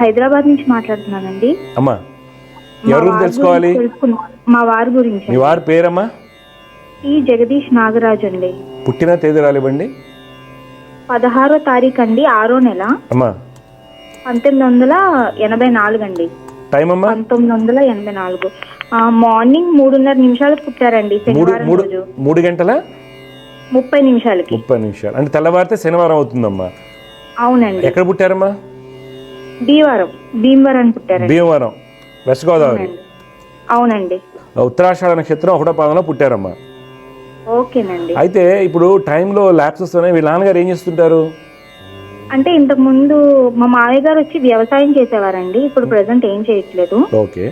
హైదరాబాద్ నుంచి మాట్లాడుతున్నానండి. అమ్మా ఎవరు తెలుసుకోవాలి? మా వారి గురించి. మీ వారి పేరమ్మా? ఈ జగదీష్ నాగరాజు అండి. పుట్టిన తేదీ రాలేవండి? 16వ తారీఖు అండి, 6వ నెల, అమ్మా 1984 అండి. టైం అమ్మా? 1984 మార్నింగ్ 3:30 పుట్టారండి. శనివారం రోజు 3 గంటల 30 నిమిషాలకి. 30 నిమిషాలు అంటే తెల్లవారితే శనివారం అవుతుందమ్మా. అవునండి. ఎక్కడ పుట్టారమ్మా? భీమవరం పుట్టారండి. భీమవరం, వెస్ట్ గోదావరి. అవునండి. ఉత్తరాషాఢ నక్షత్రం 1వ పాదంలో పుట్టారమ్మా. ఓకేనండి. అయితే ఇప్పుడు టైంలో ల్యాప్సెస్ అనేవి వీళ్ళ నాన్నగారు ఏం చేస్తుంటారు? అంటే ఇంతకు ముందు మా మామయ్య గారు వచ్చి వ్యవసాయం చేసేవారండి. ఇప్పుడు ప్రెసెంట్ ఏం చేయట్లేదు. ఓకే,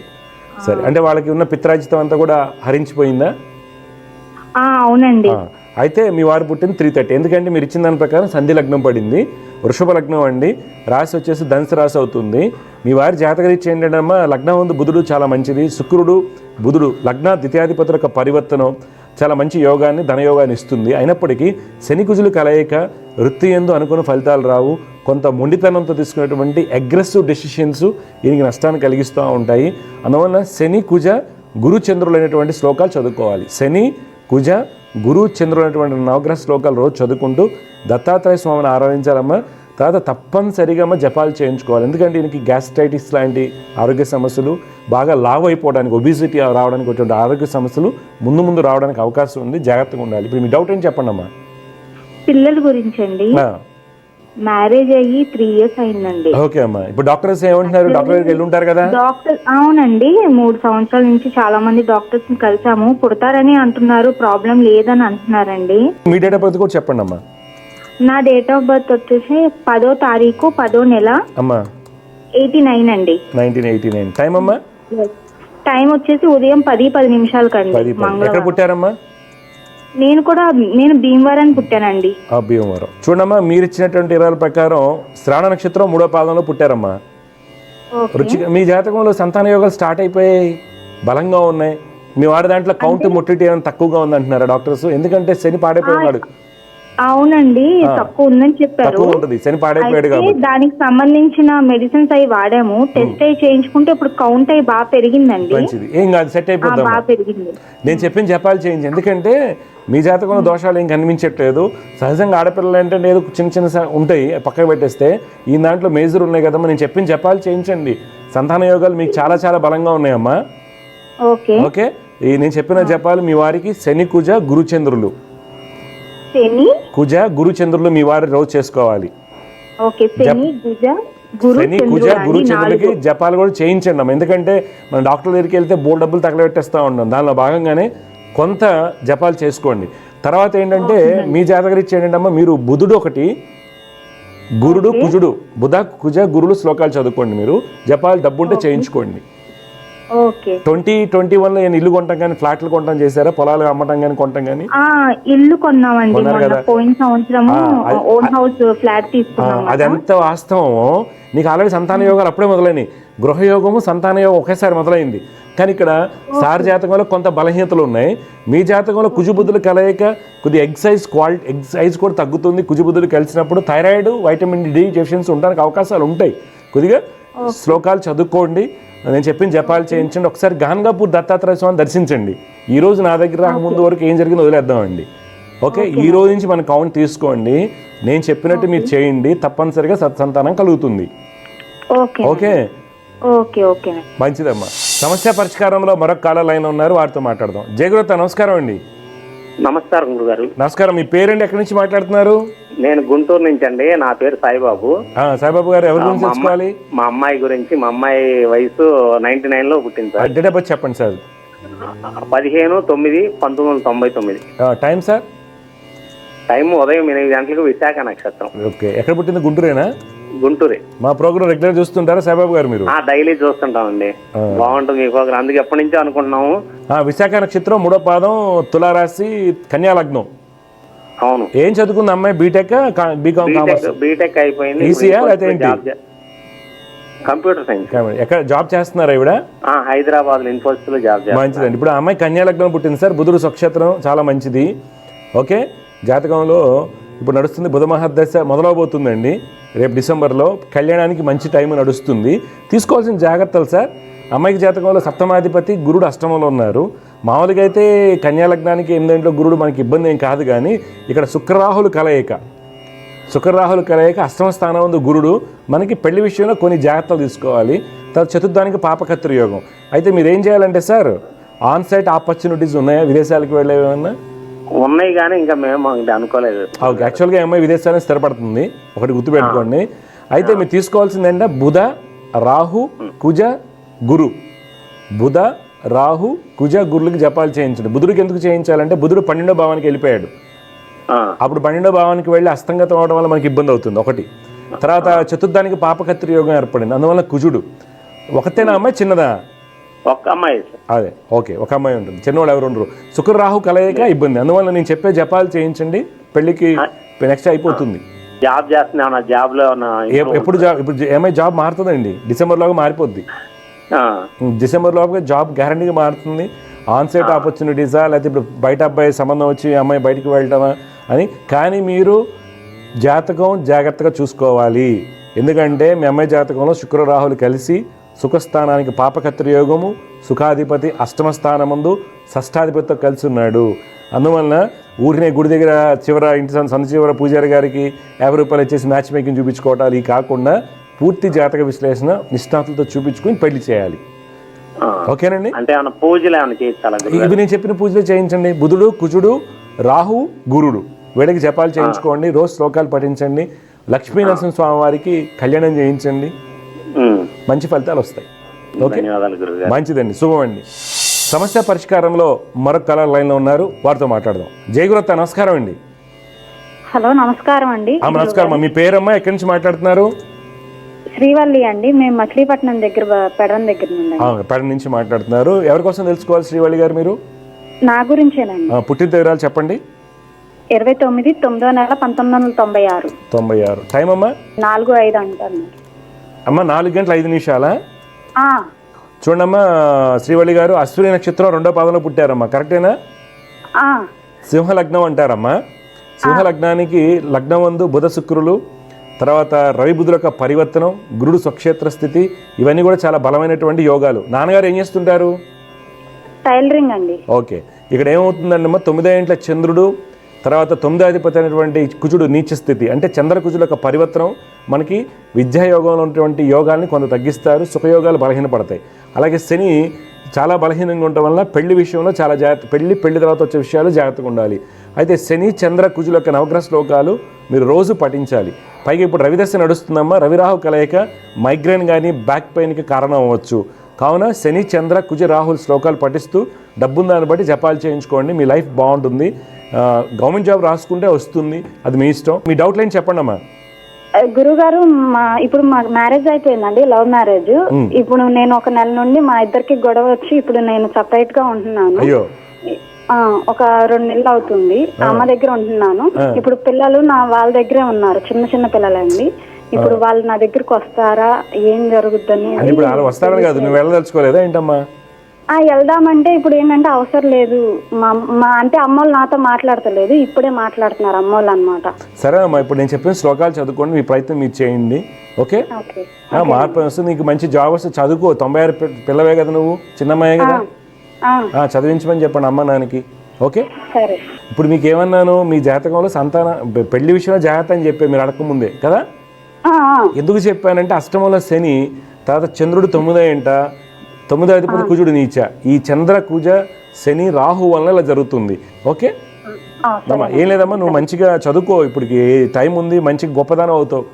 సరే. అంటే వాళ్ళకి ఉన్న పిత్రాజితం అంతా కూడా హరించిపోయిందా? అవునండి. అయితే మీ వారు పుట్టింది 3:30. ఎందుకంటే మీరు ఇచ్చిన దాని ప్రకారం సంధి లగ్నం పడింది, వృషభ లగ్నం అండి. రాశి వచ్చేసి ధనుసు రాశి అవుతుంది. మీ వారి జాతకరీత్యా ఏంటంటే లగ్నం ముందు బుధుడు చాలా మంచిది. శుక్రుడు బుధుడు లగ్న ద్వితీయాధిపతుల యొక్క పరివర్తనం చాలా మంచి యోగాన్ని, ధనయోగాన్ని ఇస్తుంది. అయినప్పటికీ శని కుజులు కలయిక వృత్తి యందు అనుకున్న ఫలితాలు రావు. కొంత మొండితనంతో తీసుకునేటువంటి అగ్రెసివ్ డెసిషన్స్ దీనికి నష్టాన్ని కలిగిస్తూ ఉంటాయి. అందువల్ల శని కుజ గురు చంద్రులు అనేటువంటి శ్లోకాలు చదువుకోవాలి. శని కుజ గురు చంద్రులు అనేటువంటి నవగ్రహ శ్లోకాలు రోజు చదువుకుంటూ దత్తాత్రేయ స్వామిని ఆరాధించాలమ్మా. తర్వాత తప్పనిసరిగా జపాలు చేయించుకోవాలి. ఎందుకంటే దీనికి గ్యాస్ట్రైటిస్ లాంటి ఆరోగ్య సమస్యలు, బాగా లావ్ అయిపోవడానికి, ఒబిసిటీ రావడానికి వచ్చే ఆరోగ్య సమస్యలు ముందు రావడానికి అవకాశం ఉంది. జాగ్రత్తగా ఉండాలి. ఇప్పుడు మీ డౌట్ ఏం చెప్పండి అమ్మా. పిల్లల గురించి అండి, మ్యారేజ్ అయ్యి 3 years అయిందండి. ఓకే అమ్మా. ఇప్పుడు డాక్టర్స్ ఏమంటున్నారు? డాక్టర్ దగ్గరికి వెళ్ళి ఉంటారు కదా. డాక్టర్ అవునండి, 3 సంవత్సరాల నుంచి చాలా మంది డాక్టర్స్ ని కలిసాము. పుడతారని అంటున్నారు, ప్రాబ్లం లేదని అంటున్నారండి. మీ డేట్ ఆఫ్ బర్త్ కూడా చెప్పండి అమ్మా. నా డేట్ ఆఫ్ బర్త్ వచ్చేసి 10వ తారీఖు 10వ నెల అమ్మా 89 అండి. 1989. టైం అమ్మా? టైం వచ్చేసి ఉదయం 10:10 కండి. ఎక్కడ పుట్టారమ్మా? నేను భీమవరం పుట్టానండి. భీమవరం. చూడమ్మా, మీరు ఇచ్చినటువంటి వివరాల ప్రకారం శ్రావణ నక్షత్రం 3వ పాదంలో పుట్టారమ్మా. రుచిగా మీ జాతకంలో సంతాన యోగాలు స్టార్ట్ అయిపోయాయి, బలంగా ఉన్నాయి. మీ వాడి దాంట్లో కౌంట్ మొటిలిటీ ఏమైనా తక్కువగా ఉందంటున్నారా డాక్టర్స్? ఎందుకంటే శని పాడైపోయినాడు. అవునండి, తక్కువ ఉందని చెప్పారు. శని పాడైపోయాడు కాబట్టి దానికి సంబంధించిన మెడిసిన్స్ అవి వాడాము. టెస్ట్ అయి చేయించుకుంటే ఇప్పుడు కౌంట్ అయి బాగా పెరిగిందండి. మంచిది, ఏం కాదు, సెట్ అయిపోతుంది. బాగా పెరిగింది. నేను చెప్పిన జపాలు చేయించి, ఎందుకంటే మీ జాతకంలో దోషాలు ఏం కనిపించట్లేదు. సహజంగా ఆడపిల్లలు అంటే ఏదో చిన్న ఉంటాయి, పక్కకు పెట్టేస్తే ఈ దాంట్లో మేజర్ ఉన్నాయి కదమ్మా. నేను చెప్పిన జపాలు చేయించండి. సంతాన యోగాలు మీకు చాలా చాలా బలంగా ఉన్నాయమ్మా. ఓకే, నేను చెప్పిన జపాలు మీ వారికి శని, కుజ, గురుచంద్రులు. కుజ, గురుచంద్రులు మీ వారి రోజు చేసుకోవాలి. శని, కుజ, గురుచంద్రులకి జపాలు కూడా చేయించండి అమ్మ. ఎందుకంటే మన డాక్టర్ దగ్గరికి వెళ్తే బోల్ డబ్బులు తగలబెట్టేస్తూ ఉంటాం. దానిలో భాగంగానే కొంత జపాలు చేసుకోండి. తర్వాత ఏంటంటే మీ జాతకరీత్యా ఏంటంటే అమ్మ, మీరు బుధుడు ఒకటి, గురుడు, కుజుడు, బుధ, కుజ, గురుడు శ్లోకాలు చదువుకోండి. మీరు జపాలు డబ్బుంటే చేయించుకోండి. 2021 లో ఇల్లు కొంటాం కానీ, ఫ్లాట్లు కొంటాం చేశారా? పొలాలు అమ్మటం కానీ, కొంటాం కానీ? ఇల్లు కొన్నామండి. పోయిన సంవత్సరం ఓన్ హౌస్ ఫ్లాట్ తీసుకున్నాం. అదంతా వాస్తవం. నీకు ఆల్రెడీ సంతాన యోగాలు అప్పుడే మొదలైనవి. గృహయోగము, సంతాన యోగం ఒకేసారి మొదలైంది. కానీ ఇక్కడ సార్ జాతకంలో కొంత బలహీనతలు ఉన్నాయి. మీ జాతకంలో కుజుబుద్ధులు కలయిక కొద్దిగా ఎగ్సైజ్ కూడా తగ్గుతుంది. కుజుబుద్ధులు కలిసినప్పుడు థైరాయిడ్, వైటమిన్ డి డెఫిషియన్సీ ఉండడానికి అవకాశాలు ఉంటాయి. కొద్దిగా శ్లోకాలు చదువుకోండి. నేను చెప్పిన జపాలు చేయించండి. ఒకసారి గాన్గాపూర్ దత్తాత్రేయ స్వామిని దర్శించండి. ఈ రోజు నా దగ్గర రాకముందు వరకు ఏం జరిగిందో వదిలేద్దామండి. ఓకే, ఈ రోజు నుంచి మన కౌంట్ తీసుకోండి. నేను చెప్పినట్టు మీరు చేయండి, తప్పనిసరిగా సత్సంతానం కలుగుతుంది. ఓకే, మంచిదమ్మా. సమస్య పరిష్కారంలో మరొక కాలర్ లైన్ ఉన్నారు, వారితో మాట్లాడదాం. జయగురత, నమస్కారం అండి. నమస్కారం గురుగారు. నమస్కారం. మీ పేరండి, ఎక్కడి నుంచి మాట్లాడుతున్నారు? నేను గుంటూరు నుంచి అండి. నా పేరు సాయిబాబు. సాయిబాబు గారు, ఎవరి గురించి తెలుసుకోవాలి? మా అమ్మాయి గురించి. మా అమ్మాయి వయసు 99 లో పుట్టింది సార్. డేట్ ఆఫ్ బర్త్ చెప్పండి సార్. 15/9/1999. Time sir? టైం ఉదయం 8 గంటలకు, విశాఖ నక్షత్రం. ఓకే, ఎక్కడ పుట్టింది? గుంటూరేనా? గుంటూరే. మా ప్రోగ్రామ్ రెగ్యులర్ చూస్తుంటారా సాయిబాబు గారు మీరు? డైలీ చూస్తుంటామండి, బాగుంటుంది మీ ప్రోగ్రామ్. అందుకే ఎప్పటి నుంచో అనుకుంటున్నాము. విశాఖ నక్షత్రం, 3వ పాదం, తులారాశి, కన్యా లగ్నం. అవును. ఏం చదువుకుంది అమ్మాయి? BTech, BCom? బీటెక్ అయిపోయింది. Computer science. ఎక్కడ జాబ్ చేస్తున్నారా ఇవిడ? హైదరాబాద్ లో ఇన్ఫోసిస్ లో జాబ్ చేస్తారు. మంచిదండి. ఇప్పుడు అమ్మాయి కన్యా లగ్నం పుట్టింది సార్. బుధుడు స్వక్షేత్రం, చాలా మంచిది. ఓకే, జాతకంలో ఇప్పుడు నడుస్తుంది బుధ మహాదశ మొదలవబోతుందండి. రేపు డిసెంబర్లో కళ్యాణానికి మంచి టైం నడుస్తుంది. తీసుకోవాల్సిన జాగ్రత్తలు సార్. అమ్మాయికి జాతకంలో సప్తమాధిపతి గురుడు అష్టమంలో ఉన్నారు. మామూలుగా అయితే కన్యా లగ్నానికి 8 గురుడు మనకి ఇబ్బంది ఏం కాదు. కానీ ఇక్కడ శుక్రరాహులు కలయిక అష్టమ స్థానం ఉంది గురుడు. మనకి పెళ్లి విషయంలో కొన్ని జాగ్రత్తలు తీసుకోవాలి. తర్వాత చతుర్థానికి పాపకత్రి యోగం. అయితే మీరు ఏం చేయాలంటే సార్, ఆన్ సైట్ ఆపర్చునిటీస్ ఉన్నాయా? విదేశాలకు వెళ్ళేవన్నా ఉన్నాయి కానీ ఇంకా మేము అనుకోలేదు. ఓకే, యాక్చువల్గా అమ్మాయి విదేశాలకు స్థిరపడుతుంది, ఒకటి గుర్తుపెట్టుకోండి. అయితే మీరు తీసుకోవాల్సింది ఏంటంటే బుధ, రాహు, కుజ, గురు. బుధ, రాహు, కుజ, గురులకి జపాలు చేయించండి. బుధుడికి ఎందుకు చేయించాలంటే బుధుడు 12వ భావానికి వెళ్ళిపోయాడు. అప్పుడు 12వ భావానికి వెళ్ళి అస్తంగతం అవడం వల్ల మనకి ఇబ్బంది అవుతుంది ఒకటి. తర్వాత చతుర్థానికి పాపకత్రి యోగం ఏర్పడింది, అందువల్ల కుజుడు. ఒకతేనా అమ్మాయి, చిన్నదా? ఒక అమ్మాయి. అదే, ఓకే, ఒక అమ్మాయి ఉంటుంది, చిన్నవాళ్ళు ఎవరు ఉండరు. శుక్రరాహు కలయిక ఇబ్బంది, అందువల్ల నేను చెప్పే జపాలు చేయించండి. పెళ్లికి నెక్స్ట్ అయిపోతుంది. జాబ్ చేస్తున్నా, జాబ్ లో ఎప్పుడు ఏమై జాబ్ మారుతుందండి, డిసెంబర్లోగా మారిపోద్ది. డిసెంబర్లోగా జాబ్ గ్యారంటీగా మారుతుంది. ఆన్సైట్ ఆపర్చునిటీసా, లేకపోతే ఇప్పుడు బయట అబ్బాయి సంబంధం వచ్చి అమ్మాయి బయటికి వెళ్ళటమా అని. కానీ మీరు జాతకం జాగ్రత్తగా చూసుకోవాలి. ఎందుకంటే మీ అమ్మాయి జాతకంలో శుక్రరాహులు కలిసి సుఖస్థానానికి పాపకత్రి యోగము, సుఖాధిపతి అష్టమ స్థానమందు షష్ఠాధిపతితో కలిసి ఉన్నాడు. అందువలన ఊరినే గుడి దగ్గర చివర ఇంటి సంత చివర పూజారి గారికి 50 రూపాయలు ఇచ్చేసి మ్యాచ్ మేకింగ్ చూపించుకోవటాలు ఈ కాకుండా పూర్తి జాతక విశ్లేషణ నిష్ణాతులతో చూపించుకుని పెళ్లి చేయాలి. ఓకేనండి. అంటే ఏమైనా పూజలు ఏమైనా చేయించాలా? ఇవి నేను చెప్పిన పూజలు చేయించండి. బుధుడు, కుజుడు, రాహు, గురుడు వీళ్ళకి జపాలు చేయించుకోండి. రోజు శ్లోకాలు పఠించండి. లక్ష్మీ నరసింహ స్వామి వారికి కళ్యాణం చేయించండి. మంచి ఫలితాలు వస్తాయి. ఓకే, మంచిదండి, శుభమండి. సమస్య పరిష్కారంలో మరొక కలర్ లైన్లో ఉన్నారు, వారితో మాట్లాడదాం. జయగురత్త, నమస్కారం అండి. హలో, నమస్కారం అండి. నమస్కారం. మీ పేరమ్మా, ఎక్కడి నుంచి మాట్లాడుతున్నారు? శ్రీవల్లి అండి, మేము మచిలీపట్నం దగ్గర పెడన్ దగ్గర నుండి. పెడన్ నుంచి మాట్లాడుతున్నారు. ఎవరి కోసం తెలుసుకోవాలి శ్రీవల్లి గారు మీరు? నా గురించేనండి. పుట్టిన వివరాలు చెప్పండి. 29/9/1996. 96. టైం అమ్మా? 4:05 అంటారు అమ్మా. 4:05 చూడమ్మా శ్రీవల్లి గారు, అశ్విని నక్షత్రం 2వ పాదంలో పుట్టారమ్మా, కరెక్టేనా? సింహ లగ్నం అంటారమ్మా. సింహ లగ్నానికి లగ్నం వందు బుధ శుక్రులు, తర్వాత రవి బుధుల యొక్క పరివర్తనం, గురుడు స్వక్షేత్ర స్థితి, ఇవన్నీ కూడా చాలా బలమైనటువంటి యోగాలు. నాన్నగారు ఏం చేస్తుంటారు? టైలరింగ్ అండి. ఓకే, ఇక్కడ ఏమవుతుందండి అమ్మా, 9వ ఇంట్లో చంద్రుడు, తర్వాత 9వ అధిపతి అయినటువంటి కుజుడు నీచ స్థితి, అంటే చంద్ర కుజుల యొక్క పరివర్తనం మనకి విద్యాయోగంలో ఉన్నటువంటి యోగాల్ని కొంత తగ్గిస్తారు, సుఖయోగాలు బలహీనపడతాయి. అలాగే శని చాలా బలహీనంగా ఉండటం వల్ల పెళ్లి విషయంలో చాలా జాగ్రత్త, పెళ్లి తర్వాత వచ్చే విషయాలు జాగ్రత్తగా ఉండాలి. అయితే శని చంద్ర కుజుల యొక్క నవగ్రహ శ్లోకాలు మీరు రోజు పఠించాలి. పైగా ఇప్పుడు రవిదశ నడుస్తుందమ్మా, రవిరాహు కలయిక మైగ్రేన్ కానీ బ్యాక్ పెయిన్కి కారణం అవ్వచ్చు. కావున శని చంద్ర కుజ రాహుల్ శ్లోకాలు పఠిస్తూ డబ్బున్న దాన్ని బట్టి జపాలు చేయించుకోండి, మీ లైఫ్ బాగుంటుంది. గవర్నమెంట్ జాబ్ రాసుకుంటే వస్తుంది, అది మీ ఇష్టం. మీ డౌట్ లైన్ చెప్పండి అమ్మా. గురుగారు, ఇప్పుడు మా మ్యారేజ్ అయిపోయిందండి, లవ్ మ్యారేజ్. ఇప్పుడు నేను ఒక నెల నుండి మా ఇద్దరికి గొడవ వచ్చి ఇప్పుడు నేను సపరేట్ గా ఉంటున్నాను. అయ్యో, ఒక 2 నెలలు అవుతుంది. అమ్మ దగ్గర ఉంటున్నాను. ఇప్పుడు పిల్లలు వాళ్ళ దగ్గరే ఉన్నారు, చిన్న చిన్న పిల్లలండి. ఇప్పుడు వాళ్ళు నా దగ్గరికి వస్తారా, ఏం జరుగుద్దని? ఇప్పుడు వాళ్ళు వస్తారని కాదు, నువ్వు వెళ్ళదలుచుకోలేదా ఏంటమ్మా? వెళ్దామంటే ఇప్పుడు ఏంటంటే అవసరం లేదు, అంటే అమ్మోళ్ళు నాతో మాట్లాడతలేదు, ఇప్పుడే మాట్లాడుతున్నారు అమ్మోళ్ళు అనమాట. సరే అమ్మా, ఇప్పుడు నేను చెప్పిన శ్లోకాలు చదువుకోండి, మీ ప్రయత్నం మీరు చేయండి. ఓకే, మార్పు వస్తుంది, నీకు మంచి జాబ్ వస్తే చదువుకో. 96 పిల్లవే కదా నువ్వు, చిన్నమ్మాయే కదా, చదివించమని చెప్పండి అమ్మ నాన్నకి. ఓకే, ఇప్పుడు మీకు ఏమన్నాను, మీ జాతకంలో సంతాన పెళ్లి విషయంలో జాగ్రత్త అని చెప్పే మీరు అడగకముందే కదా. ఎందుకు చెప్పానంటే అష్టమంలో శని, తర్వాత చంద్రుడు 9వ ఇంట, 9వ అధిపతి కుజుడు నీచ. ఈ చంద్ర కుజ శని రాహు వలన ఇలా జరుగుతుంది. ఓకే అమ్మా, ఏం లేదమ్మా, నువ్వు మంచిగా చదువుకో, ఇప్పటికి టైం ఉంది, మంచిగా గొప్పదానం అవుతావు.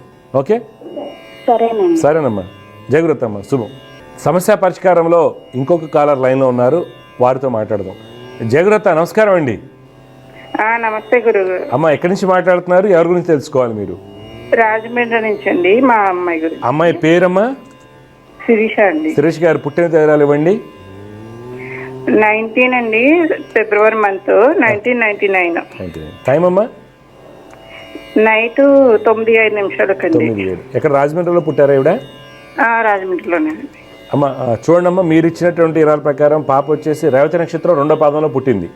ఓకే, సరేనమ్మా, జాగ్రత్త అమ్మా, శుభం. సమస్య పరిష్కారంలో ఇంకొక కాలర్ లైన్లో ఉన్నారు, వారితో మాట్లాడదాం. జాగ్రత్త, నమస్కారం అండి. నమస్తే గురువు. అమ్మ, ఎక్కడి నుంచి మాట్లాడుతున్నారు, ఎవరి గురించి తెలుసుకోవాలి మీరు? రాజమండ్రి నుంచి అండి, మా అమ్మాయి గురించి. అమ్మాయి పేరమ్మా? శిరీష అండి. శిరీష్ గారు పుట్టిన తేదీలు ఇవ్వండి. 19 అండి, ఫిబ్రవరి మంత్ 1999. టైం అమ్మా? నైట్ 9:05 ఎక్కడ రాజమండ్రిలో పుట్టారా ఈవిడ? రాజమండ్రిలోనే అమ్మ. చూడండి అమ్మా, మీరు ఇచ్చినటువంటి వివరాల ప్రకారం పాప వచ్చేసి రేవతి నక్షత్రం 2వ పాదంలో పుట్టింది.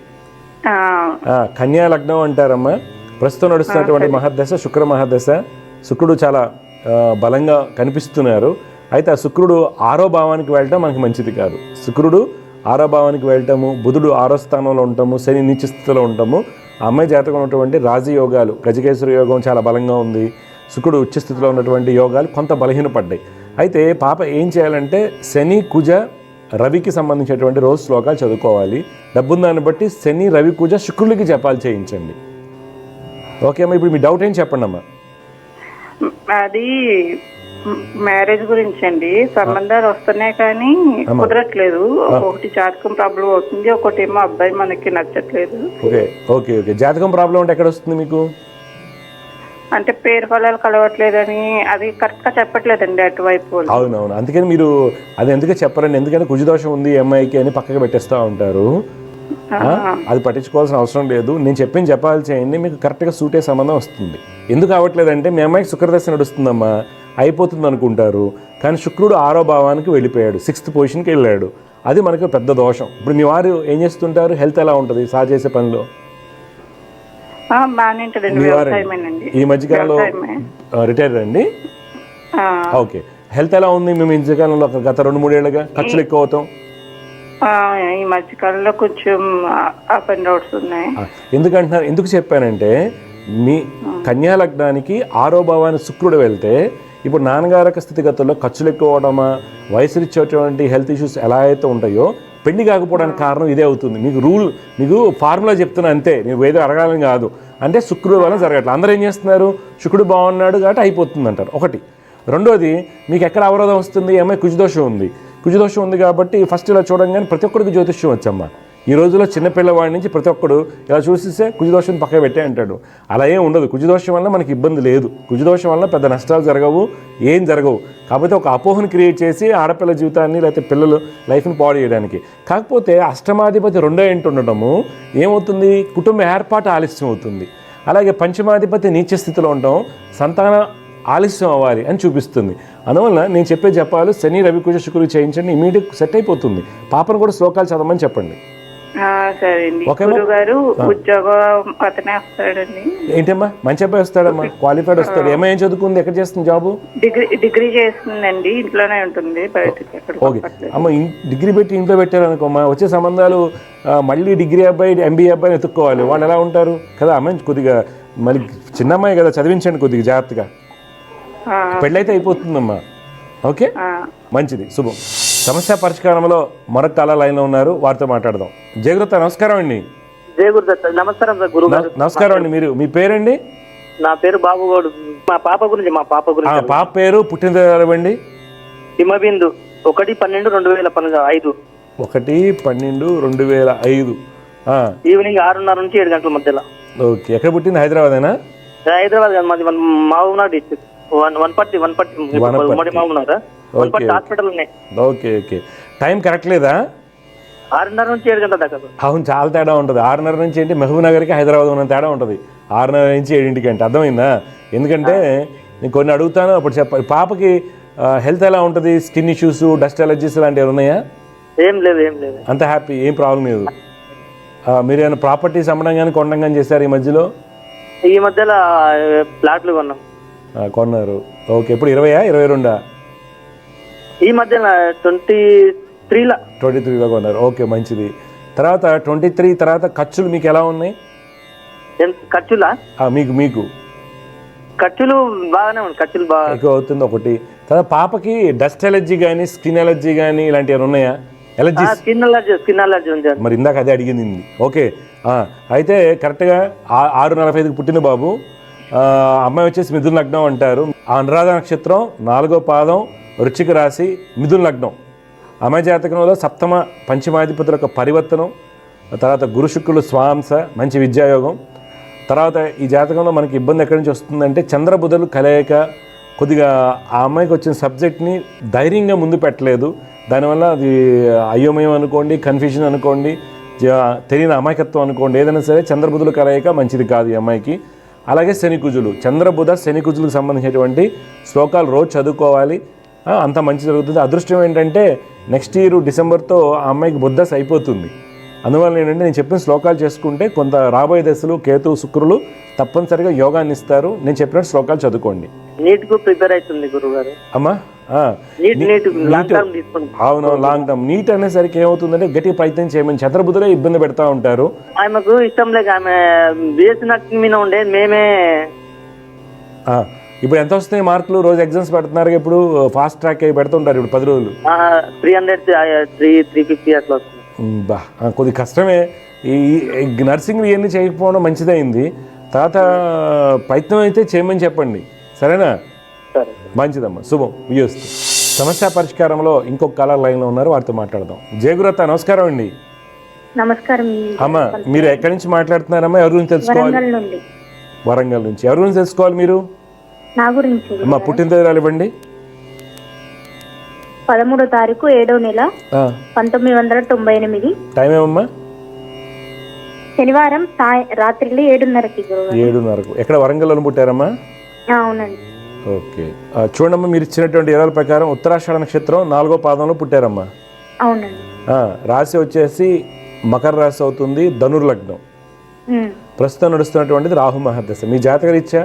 కన్యా లగ్నం అంటారమ్మా. ప్రస్తుతం నడుస్తున్నటువంటి మహర్దశ శుక్ర మహర్దశ. శుక్రుడు చాలా బలంగా కనిపిస్తున్నారు. అయితే ఆ శుక్రుడు 6వ భావానికి వెళ్ళటం మనకి మంచిది కాదు. శుక్రుడు 6వ భావానికి వెళ్ళటము, బుధుడు 6వ స్థానంలో ఉండటము, శని నీచ స్థితిలో ఉండటము. ఆ అమ్మాయి జాతకం ఉన్నటువంటి రాజయోగాలు, గజకేశ్వర యోగం చాలా బలంగా ఉంది. శుక్రుడు ఉచ్చస్థితిలో ఉన్నటువంటి యోగాలు కొంత బలహీనపడ్డాయి. అయితే పాప ఏం చేయాలంటే శని కుజ రవికి సంబంధించినటువంటి రోజు శ్లోకాలు చదువుకోవాలి. డబ్బున్న దాన్ని బట్టి శని రవి కుజ శుక్రులకి జపాలు చేయించండి. ఓకే అమ్మా, ఇప్పుడు మీ డౌట్ ఏం చెప్పండి అమ్మా. అది మ్యారేజ్ గురించి అండి. సంబంధాలు వస్తున్నాయి కానీ కుదరట్లేదు. ఒకటి జాతకం ప్రాబ్లం అవుతుంది, ఒకటి ఏమో అబ్బాయి మనకి నచ్చట్లేదు. ఓకే ఓకే ఓకే జాతకం ప్రాబ్లం అంటే ఎక్కడ వస్తుంది మీకు? అంటే పేరు ఫలాలు కలవట్లేదని, అది కరెక్ట్ గా చెప్పట్లేదండి అటువైపు. అవునవును, అందుకని మీరు అది ఎందుకు చెప్పరండి, ఎందుకంటే కుజదోషం ఉంది అమ్మాయికి అని పక్కకి పెట్టేస్తూ ఉంటారు. అది పట్టించుకోవాల్సిన అవసరం లేదు. నేను చెప్పింది చెప్పాలి చేయండి, మీకు కరెక్ట్గా సూటే సంబంధం వస్తుంది. ఎందుకు అవ్వట్లేదంటే మీ అమ్మాయికి శుక్రదశ నడుస్తుందమ్మా, అయిపోతుంది అనుకుంటారు, కానీ శుక్రుడు 6వ భావానికి వెళ్ళిపోయాడు, 6th పొజిషన్కి వెళ్ళాడు. అది మనకు పెద్ద దోషం. ఇప్పుడు మీ వారు ఏం చేస్తుంటారు, హెల్త్ ఎలా ఉంటుంది సార్ చేసే పనిలో? ఈ మధ్యకాలంలో రిటైర్ అండి. ఓకే, హెల్త్ ఎలా ఉంది? మేము ఈ మధ్యకాలంలో గత 2-3 ఏళ్ళుగా ఖర్చులు ఎక్కువ అవుతాం. ఈ మధ్య కాలంలో కొంచెం అప్ అండ్ డౌన్స్ ఉన్నాయి. ఎందుకంటున్నారు, ఎందుకు చెప్పానంటే మీ కన్యా లగ్నానికి 6వ భావానికి శుక్రుడు వెళ్తే ఇప్పుడు నాన్నగారక స్థితిగతుల్లో ఖర్చులు ఎక్కువ అవడమా, వయసునిచ్చేటువంటి హెల్త్ ఇష్యూస్ ఎలా అయితే ఉంటాయో పెళ్లి కాకపోవడానికి కారణం ఇదే అవుతుంది. మీకు ఫార్ములా చెప్తున్నా అంతే, నువ్వు ఏదో అడగాలని కాదు. అంటే శుక్రుడు వల్ల జరగట్లేదు. అందరూ ఏం చేస్తున్నారు, శుక్రుడు బాగున్నాడు కాబట్టి అయిపోతుంది అంటారు ఒకటి. రెండోది, మీకు ఎక్కడ అవరోధం వస్తుంది, అమ్మాయి కుజదోషం ఉంది. కుజదోషం ఉంది కాబట్టి ఫస్ట్ ఇలా చూడంగానే ప్రతి ఒక్కరికి జ్యోతిష్యం వచ్చమ్మా. ఈ రోజుల్లో చిన్నపిల్లవాడి నుంచి ప్రతి ఒక్కడు ఇలా చూసిస్తే కుజదోషం పక్క పెట్టే అంటాడు. అలా ఏం ఉండదు. కుజదోషం వల్ల మనకి ఇబ్బంది లేదు. కుజదోషం వల్ల పెద్ద నష్టాలు జరగవు, ఏం జరగవు. కాకపోతే ఒక అపోహను క్రియేట్ చేసి ఆడపిల్ల జీవితాన్ని లేకపోతే పిల్లలు లైఫ్ని పాడు చేయడానికి. కాకపోతే అష్టమాధిపతి 2వ ఇంటి ఉండటము ఏమవుతుంది, కుటుంబ ఏర్పాటు ఆలస్యం అవుతుంది. అలాగే పంచమాధిపతి నీచ స్థితిలో ఉండటం సంతాన ఆలస్యం అవ్వాలి అని చూపిస్తుంది. అందువల్ల నేను చెప్పాలి, శని రవి కుజ శుక్రులు చేయించండి, ఇమీడియట్ సెట్ అయిపోతుంది. పాపను కూడా శ్లోకాలు చదవమని చెప్పండి. సరే అండి. గురుగారు ఉద్యోగం అతనే వస్తాడండి. ఏంటమ్మా, మంచి అబ్బాయి వస్తాడమ్మా, క్వాలిఫైడ్ వస్తాడు. ఏం చదువుకుంది, ఎక్కడ చేస్తుంది జాబు? డిగ్రీ చేస్తుందండి, ఇంట్లోనే ఉంటుంది, బయటకి. ఓకే అమ్మ, డిగ్రీ పెట్టి ఇంట్లో పెట్టారనుకోమ్మా, వచ్చే సంబంధాలు మళ్ళీ డిగ్రీ అబ్బాయి ఎంబీఏ అబ్బాయిని ఎత్తుక్కోవాలి. వాళ్ళు ఎలా ఉంటారు కదా అమ్మాయి, కొద్దిగా మళ్ళీ చిన్న అమ్మాయి కదా, చదివించండి కొద్దిగా జాగ్రత్తగా. పెళ్ళైతే అయిపోతుందమ్మా. ఓకే, మంచిది, శుభం. సమస్య పరిష్కారంలో మరొక కాల లైన్లో ఉన్నారు, వారితో మాట్లాడదాం. జయగురుత, నమస్కారం అండి. నమస్కారం సార్. గురుగారు నమస్కారం అండి. మీ పేరండి? నా పేరు బాబుగౌడ్. మా పాప గురించి పాప పేరు, పుట్టినరోజు అండి? హిమబిందు 1/12/2005. 1/12/2005. ఈవినింగ్ 6:30 నుంచి 7 గంటల మధ్యలో. ఓకే, ఎక్కడ పుట్టింది? హైదరాబాదేనా? హైదరాబాద్ కాదు, మాది మహబూబ్నగర్ డిస్ట్రిక్ట్. వనపర్తి హాస్పిటల్ ఉన్నాయి. ఓకే ఓకే, టైం కరెక్ట్ లేదా? 6:30 నుంచి 7 గంటల దాకా. అవును, చాలా తేడా ఉంటుంది. 6:30 నుంచి ఏంటి, మహబూబ్నగర్కి హైదరాబాద్ ఉన్న తేడా ఉంటుంది. 6:30 నుంచి 7 అంటే అర్థమైందా? ఎందుకంటే నేను కొన్ని అడుగుతాను, అప్పుడు చెప్పాలి. పాపకి హెల్త్ ఎలా ఉంటుంది? స్కిన్ ఇష్యూస్, డస్ట్ అలర్జీస్ లాంటివి ఉన్నాయా? ఏం లేదు. అంత హ్యాపీ, ఏం ప్రాబ్లం లేదు. మీరు ఏమైనా ప్రాపర్టీస్ అమ్మడం కానీ కొనడం కానీ చేశారు ఈ మధ్యలో? ఈ మధ్యలో ప్లాట్లు కొన్నారు. ఓకే, ఇప్పుడు 20 22? ఈ మధ్య 23లో కొన్నారు. ఓకే, మంచిది. తర్వాత 23 తర్వాత ఖర్చులు మీకు ఎలా ఉన్నాయి? ఖర్చులా? మీకు ఖర్చులు బాగానే ఉన్నాయి. ఖర్చులు బాగా ఎక్కువ అవుతుంది ఒకటి. తర్వాత పాపకి డస్ట్ ఎలర్జీ కానీ స్కిన్ ఎలర్జీ కానీ ఇలాంటివి ఉన్నాయా? ఎలర్జీ, స్కిన్ ఎలర్జీ ఉంది. మరి ఇందాక అదే అడిగింది. ఓకే, అయితే కరెక్ట్గా 6:45కి పుట్టిన బాబు. అమ్మాయి వచ్చేసి మిథున లగ్నం అంటారు. అనురాధ నక్షత్రం, 4వ పాదం, వృశ్చిక రాశి, మిథున లగ్నం. అమ్మాయి జాతకంలో సప్తమ పంచమాధిపతుల యొక్క పరివర్తనం, తర్వాత గురు శుక్రులు స్వాంశ, మంచి విద్యాయోగం. తర్వాత ఈ జాతకంలో మనకి ఇబ్బంది ఎక్కడి నుంచి వస్తుందంటే చంద్రబుధులు కలయిక. కొద్దిగా ఆ అమ్మాయికి వచ్చిన సబ్జెక్ట్ని ధైర్యంగా ముందు పెట్టలేదు. దానివల్ల అది అయోమయం అనుకోండి, కన్ఫ్యూజన్ అనుకోండి, తెలియని అమాయకత్వం అనుకోండి, ఏదైనా సరే చంద్రబుధులు కలయిక మంచిది కాదు ఈ అమ్మాయికి. అలాగే శనికుజులు, చంద్రబుధ శనికుజులకు సంబంధించినటువంటి శ్లోకాలు రోజు చదువుకోవాలి, అంత మంచి జరుగుతుంది. అదృష్టం ఏంటంటే నెక్స్ట్ ఇయర్ డిసెంబర్తో ఆ అమ్మాయికి బుద్ధస్ అయిపోతుంది. అందువల్ల ఏంటంటే నేను చెప్పిన శ్లోకాలు చేసుకుంటే కొంత రాబోయే దశలు కేతు శుక్రులు తప్పనిసరిగా యోగాన్ని ఇస్తారు. నేను చెప్పిన శ్లోకాలు చదువుకోండి. నీట్కు ప్రిపేర్ అవుతుంది గురుగారు. అమ్మా, అవును, లాంగ్ టర్మ్. నీట్ అనేసరికి ఏమవుతుందంటే గట్టి ప్రయత్నం చేయమని చంద్రబుధులే ఇబ్బంది పెడతా ఉంటారు. ఆమెకు ఇష్టం లేక ఆమె బిఎస్సీ నర్సింగ్ మీద ఉండే మేమే. ఇప్పుడు ఎంత వస్తున్నాయి మార్కులు? రోజు ఎగ్జామ్స్ పెడుతున్నారు, ఇప్పుడు ఫాస్ట్ ట్రాక్ అయి పెడుతుంటారు. ఇప్పుడు 10 రోజులు 300 350 అట్లా వస్తుంది. కొద్ది కష్టమే. ఈ నర్సింగ్ ఇవన్నీ చేయకపోవడం మంచిదైంది. తర్వాత ప్రయత్నం అయితే చేయమని చెప్పండి, సరేనా? మంచిదమ్మా, శుభం. వియోస్తు. సమస్య పరిష్కారంలో ఇంకొక కాలర్ లైన్లో ఉన్నారు, వారితో మాట్లాడదాం. జయగురత, నమస్కారం అండి. నమస్కారం అమ్మా, మీరు ఎక్కడి నుంచి మాట్లాడుతున్నారమ్మా? ఎవరి గురించి తెలుసుకోవాలి? వరంగల్ నుంచి. ఎవరి గురించి తెలుసుకోవాలి మీరు? నా గురించి. అమ్మా, పుట్టినరోజు ఇవ్వండి. 13వ తారీఖు 7వ నెల 1998. టైం ఏమమ్మా? శనివారం రాత్రి 7:30కి. 7:30కు. ఎక్కడ వరంగల్లో పుట్టారమ్మా? అవునండి. ఓకే, చూడమ్మా, మీరు ఇచ్చినటువంటి వివరాల ప్రకారం ఉత్తరాషాఢ నక్షత్రం 4వ పాదంలో పుట్టారమ్మా. అవునండి. రాశి వచ్చేసి మకర రాశి అవుతుంది, ధనుర్లగ్నం. ప్రస్తుతం నడుస్తున్నటువంటిది రాహు మహర్దశ. మీ జాతకరీత్యా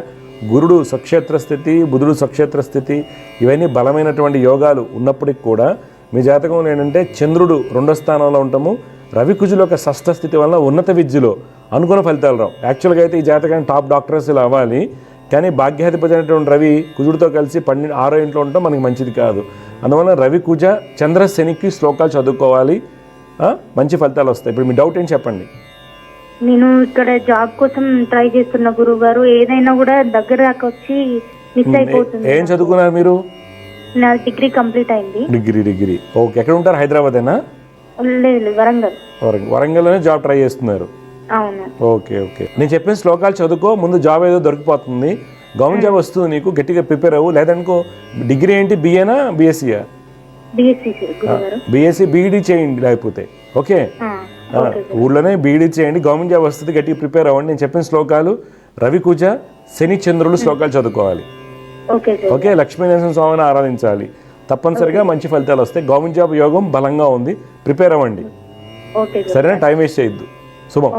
గురుడు స్వక్షేత్ర స్థితి, బుధుడు స్వక్షేత్ర స్థితి, ఇవన్నీ బలమైనటువంటి యోగాలు ఉన్నప్పటికి కూడా మీ జాతకంలో ఏంటంటే చంద్రుడు 2వ స్థానంలో ఉండటము, రవి కుజుల యొక్క షష్ఠ స్థితి వల్ల ఉన్నత విద్యలో అనుకున్న ఫలితాలు రావు. యాక్చువల్గా అయితే ఈ జాతకాన్ని టాప్ డాక్టర్స్ ఇలా అవ్వాలి, కానీ భాగ్యాధిపతి అయినటువంటి రవి కుజుడితో కలిసి 6వ ఇంట్లో ఉండటం మనకి మంచిది కాదు. అందువల్ల రవి కుజ చంద్ర శనికి శ్లోకాలు చదువుకోవాలి, మంచి ఫలితాలు వస్తాయి. ఇప్పుడు మీ డౌట్ ఏంటి చెప్పండి. నేను ఇక్కడ జాబ్ కోసం ట్రై చేస్తున్న గురువు గారు, ఏదైనా కూడా దగ్గర దాకా వచ్చి మిస్ అయిపోతుంది. ఏం చదువుకున్నారు మీరు? నా డిగ్రీ కంప్లీట్ అయింది. Degree okay. ఎక్కడ ఉంటారు? హైదరాబాదేనా? లేదు, వరంగల్. వరంగల్లోనే జాబ్ ట్రై చేస్తున్నారు. అవును. ఓకే. నేను చెప్పిన శ్లోకాలు చదువుకో, ముందు జాబ్ ఏదో దొరికిపోతుంది, గవర్నమెంట్ జాబ్ వస్తుంది నీకు, గట్టిగా ప్రిపేర్ అవ్వు. లేదనుకో డిగ్రీ ఏంటి, బిఏనా బిఎస్సీయా? బిఎస్సీ బీఈడీ చేయండి లేకపోతే. ఓకే, ఊళ్ళోనే బీఈడీ చేయండి, గవర్నమెంట్ జాబ్ వస్తుంది, గట్టిగా ప్రిపేర్ అవ్వండి. నేను చెప్పిన శ్లోకాలు రవి కుజ శని చంద్రులు శ్లోకాలు చదువుకోవాలి. ఓకే, లక్ష్మీనరసింహ స్వామిని ఆరాధించాలి, తప్పనిసరిగా మంచి ఫలితాలు వస్తాయి. గవర్నమెంట్ జాబ్ యోగం బలంగా ఉంది, ప్రిపేర్ అవ్వండి. సరేనా? టైం వేస్ట్ చేయొద్దు. శుభం.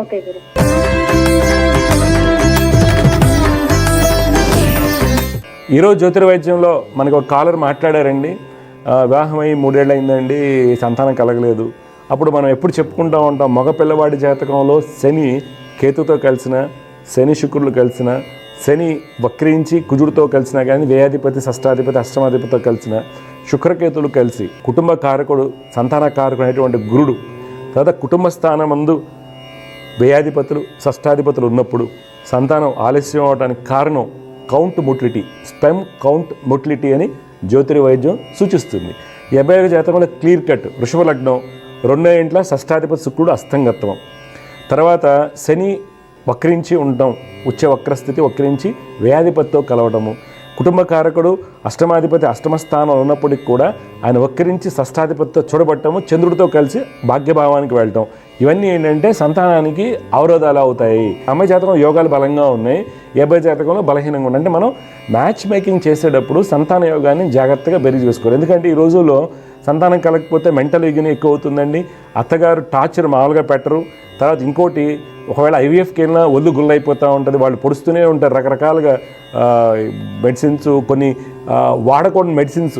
ఈరోజు జ్యోతిర్వైద్యంలో మనకు ఒక కాలర్ మాట్లాడారండి, వివాహమై 3 ఏళ్ళు అయిందండి, సంతానం కలగలేదు. అప్పుడు మనం ఎప్పుడు చెప్పుకుంటూ ఉంటాం, మగ పిల్లవాడి జాతకంలో శని కేతుతో కలిసిన, శని శుక్రులు కలిసిన, శని వక్రించి కుజుడితో కలిసినా కానీ, వ్యయాధిపతి షష్టాధిపతి అష్టమాధిపతితో కలిసిన, శుక్రకేతులు కలిసి కుటుంబ కారకుడు సంతాన కారకుడు అనేటువంటి గురుడు, తర్వాత కుటుంబ స్థానమందు వ్యయాధిపతులు షష్టాధిపతులు ఉన్నప్పుడు సంతానం ఆలస్యం అవడానికి కారణం count motility, sperm count motility అని జ్యోతిర్వైద్యం సూచిస్తుంది. ఈ అబ్బాయి జాతకంలో క్లియర్ కట్ వృషభ లగ్నం, 2వ ఇంట్లో షష్టాధిపతి శుక్రుడు అస్తంగత్వం, తర్వాత శని వక్రించి ఉండటం, ఉచ్చ వక్రస్థితి వక్రించి వ్యయాధిపతితో కలవటము, కుటుంబ కారకుడు అష్టమాధిపతి అష్టమ స్థానంలో ఉన్నప్పటికి కూడా ఆయన వక్రించి షష్టాధిపతితో చూడబట్టము, చంద్రుడితో కలిసి భాగ్యభావానికి వెళ్ళటం, ఇవన్నీ ఏంటంటే సంతానానికి అవరోధాలు అవుతాయి. అమ్మాయి జాతకంలో యోగాలు బలంగా ఉన్నాయి, ఏ అబ్బాయి జాతకంలో బలహీనంగా ఉన్నాయి. అంటే మనం మ్యాచ్ మేకింగ్ చేసేటప్పుడు సంతాన యోగాన్ని జాగ్రత్తగా బెరీజ్ చేసుకోవాలి. ఎందుకంటే ఈ రోజుల్లో సంతానం కలగకపోతే మెంటల్ ఎగిని ఎక్కువ అవుతుందండి. అత్తగారు టార్చర్ మామూలుగా పెట్టరు. తర్వాత ఇంకోటి, ఒకవేళ ఐవీఎఫ్కి వెళ్ళినా ఒళ్ళు గుల్లైపోతూ ఉంటుంది, వాళ్ళు పొడుస్తూనే ఉంటారు రకరకాలుగా మెడిసిన్స్, కొన్ని వాడకూడని మెడిసిన్స్,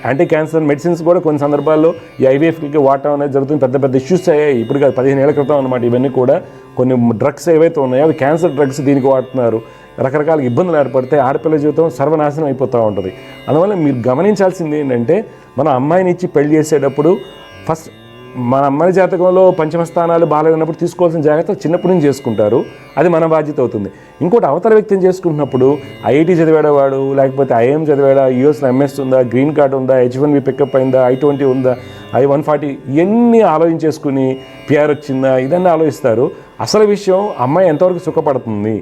యాంటీ క్యాన్సర్ మెడిసిన్స్ కూడా కొన్ని సందర్భాల్లో ఈ ఐవీఎఫ్కి వాడటం అనేది జరుగుతుంది. పెద్ద పెద్ద ఇష్యూస్ అయ్యాయి ఇప్పుడు కాదు, 15 ఏళ్ల క్రితం అనమాట. ఇవన్నీ కూడా కొన్ని డ్రగ్స్ ఏవైతే ఉన్నాయో అవి క్యాన్సర్ డ్రగ్స్ దీనికి వాడుతున్నారు. రకరకాల ఇబ్బందులు ఏర్పడితే ఆడపిల్ల జీవితం సర్వనాశనం అయిపోతూ ఉంటుంది. అందువల్ల మీరు గమనించాల్సింది ఏంటంటే, మన అమ్మాయిని ఇచ్చి పెళ్లి చేసేటప్పుడు ఫస్ట్ మన అమ్మాయి జాతకంలో పంచమ స్థానాలు బాగాలేనప్పుడు తీసుకోవాల్సిన జాగ్రత్త చిన్నప్పటి నుంచి చేసుకుంటారు, అది మన బాధ్యత అవుతుంది. ఇంకోటి, అవతల వ్యక్తిని చేసుకుంటున్నప్పుడు ఐఐటీ చదివాడవాడు, లేకపోతే ఐఎం చదివాడా, యూఎస్లో ఎంఎస్ ఉందా, గ్రీన్ కార్డు ఉందా, H1B పికప్ అయిందా, I-20 ఉందా, I-140, ఇవన్నీ ఆలోచించేసుకుని పిఆర్ వచ్చిందా, ఇదన్నీ ఆలోచిస్తారు. అసలు విషయం అమ్మాయి ఎంతవరకు సుఖపడుతుంది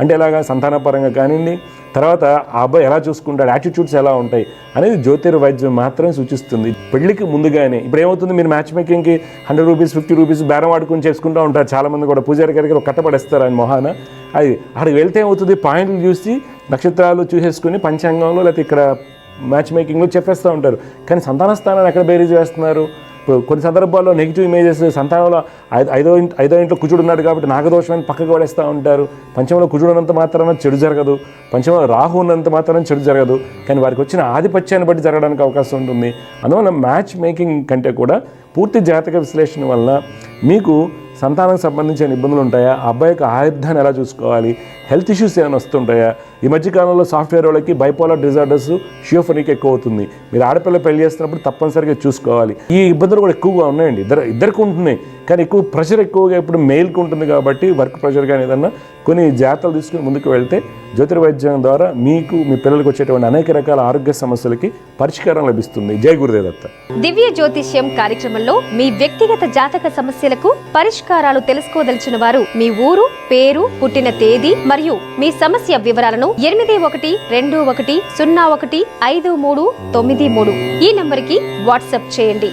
అంటే ఎలాగా, సంతానపరంగా కానివ్వండి, తర్వాత ఆ అబ్బాయి ఎలా చూసుకుంటాడు, యాటిట్యూడ్స్ ఎలా ఉంటాయి అనేది జ్యోతిర్వైద్యం మాత్రమే సూచిస్తుంది. పెళ్లికి ముందుగానే ఇప్పుడు ఏమవుతుంది, మీరు మ్యాచ్ మేకింగ్కి 100 రూపీస్ 50 రూపీస్ బేరం ఆడుకుని చేసుకుంటూ ఉంటారు చాలామంది కూడా. పూజారి గారికి ఒక కట్టపడేస్తారు ఆయన మొహాన. అది అక్కడికి వెళ్తే ఏమవుతుంది, పాయింట్లు చూసి నక్షత్రాలు చూసేసుకుని పంచాంగంలో లేకపోతే ఇక్కడ మ్యాచ్ మేకింగ్లో చెప్పేస్తూ ఉంటారు. కానీ సంతాన స్థానాన్ని ఎక్కడ బేరీజ్ వేస్తున్నారు? కొన్ని సందర్భాల్లో నెగిటివ్ ఇమేజెస్, సంతానంలో ఐదో ఇంట్లో కుజుడు ఉన్నాడు కాబట్టి నాగదోషమని పక్కకు పడేస్తూ ఉంటారు. పంచమంలో కుజుడు ఉన్నంత మాత్రాన చెడు జరగదు, పంచమంలో రాహు ఉన్నంత మాత్రాన చెడు జరగదు, కానీ వారికి వచ్చిన ఆధిపత్యాన్ని బట్టి జరగడానికి అవకాశం ఉంటుంది. అందువల్ల మ్యాచ్ మేకింగ్ కంటే కూడా పూర్తి జాతక విశ్లేషణ వల్ల మీకు సంతానం సంబంధించిన ఇబ్బందులు ఉంటాయా, అబ్బాయి యొక్క ఆయుర్ధాన్ని ఎలా చూసుకోవాలి, హెల్త్ ఇష్యూస్ ఏమైనా వస్తుంటాయా. ఈ మధ్యకాలంలో సాఫ్ట్వేర్ వాళ్ళకి బైపోలార్ డిజార్డర్స్, షియోఫ్రెనిక్ ఎక్కువ అవుతుంది. మీరు ఆడపిల్ల పెళ్లి చేస్తున్నప్పుడు తప్పనిసరిగా చూసుకోవాలి. ఈ ఇబ్బందులు కూడా ఎక్కువగా ఉన్నాయండి, ఇద్దరికి ఉంటున్నాయి, కానీ ఎక్కువ ప్రెషర్ ఎక్కువగా ఇప్పుడు మెయిల్కి ఉంటుంది కాబట్టి వర్క్ ప్రెషర్ కానీ ఏదన్నా కొన్ని జాగ్రత్తలు తీసుకుని ముందుకు వెళ్తే జ్యోతిర్వైద్యం ద్వారా మీకు మీ పిల్లలకు వచ్చేటువంటి అనేక రకాల ఆరోగ్య సమస్యలకి పరిష్కారం లభిస్తుంది. జై గురుదేవ్ దత్త. దివ్య జ్యోతిష్యం కార్యక్రమంలో మీ వ్యక్తిగత జాతక సమస్యలకు పరిష్కారాలు తెలుసుకోదలిచిన వారు మీ ఊరు, పేరు, పుట్టిన తేదీ మరియు మీ సమస్య వివరాలను 8121015393 ఈ నంబర్కి వాట్సాప్ చేయండి.